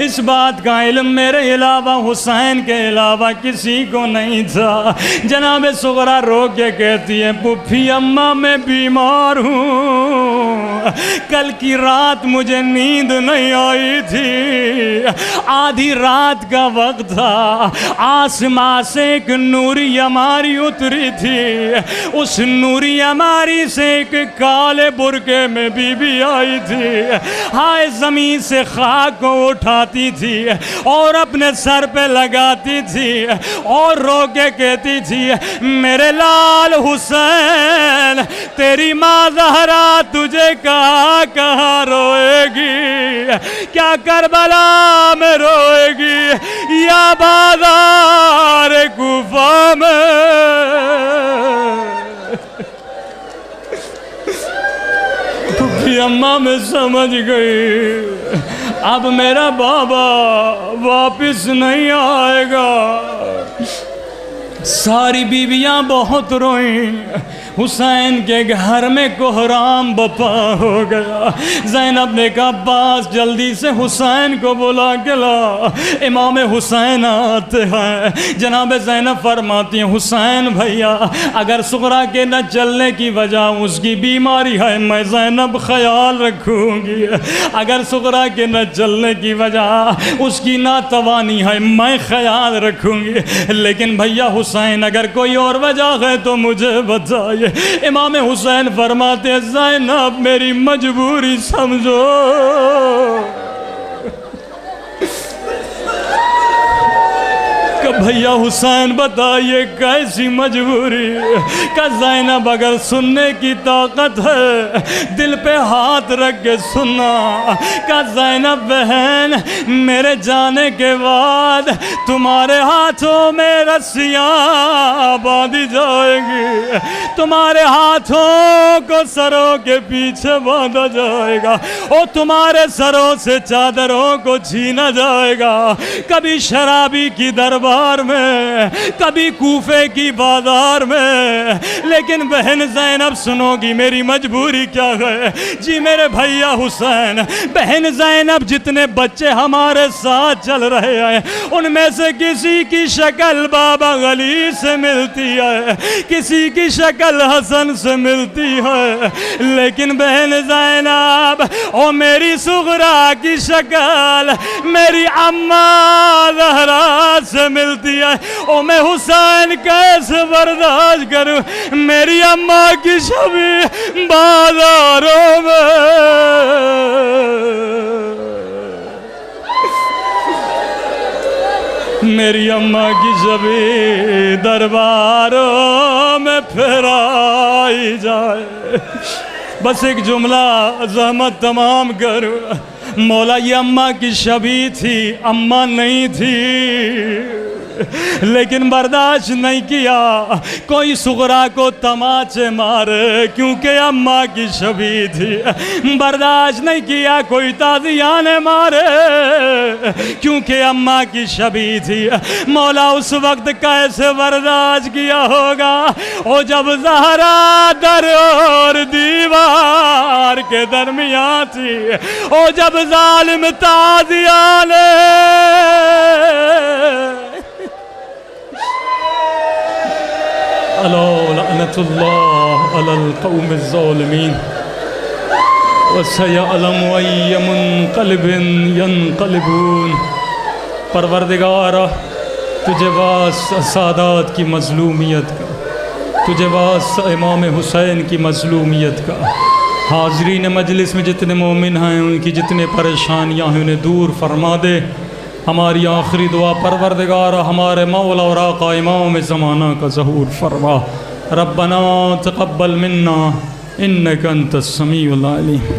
اس بات کا علم میرے علاوہ حسین کے علاوہ کسی کو نہیں تھا۔ جناب صغرا رو کے کہتی ہے پھپھی اماں میں بیمار ہوں، کل کی رات مجھے نیند نہیں آئی تھی، آدھی رات کا وقت تھا، آسمان سے ایک نوری اماری اتری تھی، اس نوری اماری سے ایک کالے برقعے میں بی بی آئی تھی، ہائے زمین سے خاک کو اٹھاتی تھی اور اپنے سر پہ لگاتی تھی اور رو کے کہتی تھی میرے لال حسین تیری ماں زہرا تجھے کہاں روئے گی، کیا کربلا میں روئے گی یا بازار کوفہ میں؟ پھپھی اماں میں سمجھ گئی اب میرا بابا واپس نہیں آئے گا۔ ساری بیویاں بہت روئیں، حسین کے گھر میں کوہرام بپا ہو گیا۔ زینب نے کہا عباس جلدی سے حسین کو بلا کے لا، امام حسین آتے ہیں۔ جناب زینب فرماتی ہیں حسین بھیا اگر صغرا کے نہ چلنے کی وجہ اس کی بیماری ہے میں زینب خیال رکھوں گی، اگر صغرا کے نہ چلنے کی وجہ اس کی ناتوانی ہے میں خیال رکھوں گی، لیکن بھیا حسین اگر کوئی اور وجہ ہے تو مجھے بتائیے۔ امام حسین فرماتے ہیں زینب میری مجبوری سمجھو، کہ بھیا حسین بتائیے کیسی مجبوری؟ کہ زینب اگر سننے کی طاقت ہے دل پہ ہاتھ رکھ کے سننا، کہ زینب بہن میرے جانے کے بعد تمہارے ہاتھوں میں رسیاں باندھی جائیں گی، تمہارے ہاتھوں کو سروں کے پیچھے باندھا جائے گا اور تمہارے سروں سے چادروں کو چھینا جائے گا، کبھی شرابی کی دربار میں کبھی کوفے کی بازار میں۔ لیکن بہن زینب سنو گی میری مجبوری کیا ہے؟ جی میرے بھیا حسین بہن زینب جتنے بچے ہمارے ساتھ چل رہے ہیں ان میں سے کسی کی شکل بابا غلی سے ملتی ہے، کسی کی شکل حسن سے ملتی ہے، لیکن بہن زینب او میری صغرا کی شکل میری اماں زہرا سے ملتی ہے، او میں حسین کیسے برداشت کروں میری اماں کی شبیہ بازاروں میں؟ میری اماں کی شبیہ درباروں میں پھرائی جائے. بس ایک جملہ زحمت تمام کرو. مولا یہ اماں کی شبیہ تھی، اماں نہیں تھی، لیکن برداشت نہیں کیا کوئی صغرا کو تماچے مارے کیونکہ اماں کی شبیہ تھی. برداشت نہیں کیا کوئی تازیانے مارے کیونکہ اماں کی شبیہ تھی. مولا اس وقت کیسے برداشت کیا ہوگا او جب زہرا در اور دیوار کے درمیان تھی، او جب ظالم تازیانے لعنت اللہ علی القوم الظالمین وسیعلم ای منقلب ینقلبون. پروردگارا تجھے واسطہ سادات کی مظلومیت کا، تجھے واسطہ امام حسین کی مظلومیت کا، حاضرین مجلس میں جتنے مومن ہیں ان کی جتنے پریشانیاں ہیں انہیں دور فرما دے. ہماری آخری دعا پروردگار ہمارے مولا اور آقا امام زمانہ کا ظہور فرما. ربنا تقبل منا انک انت السمیع العلیم.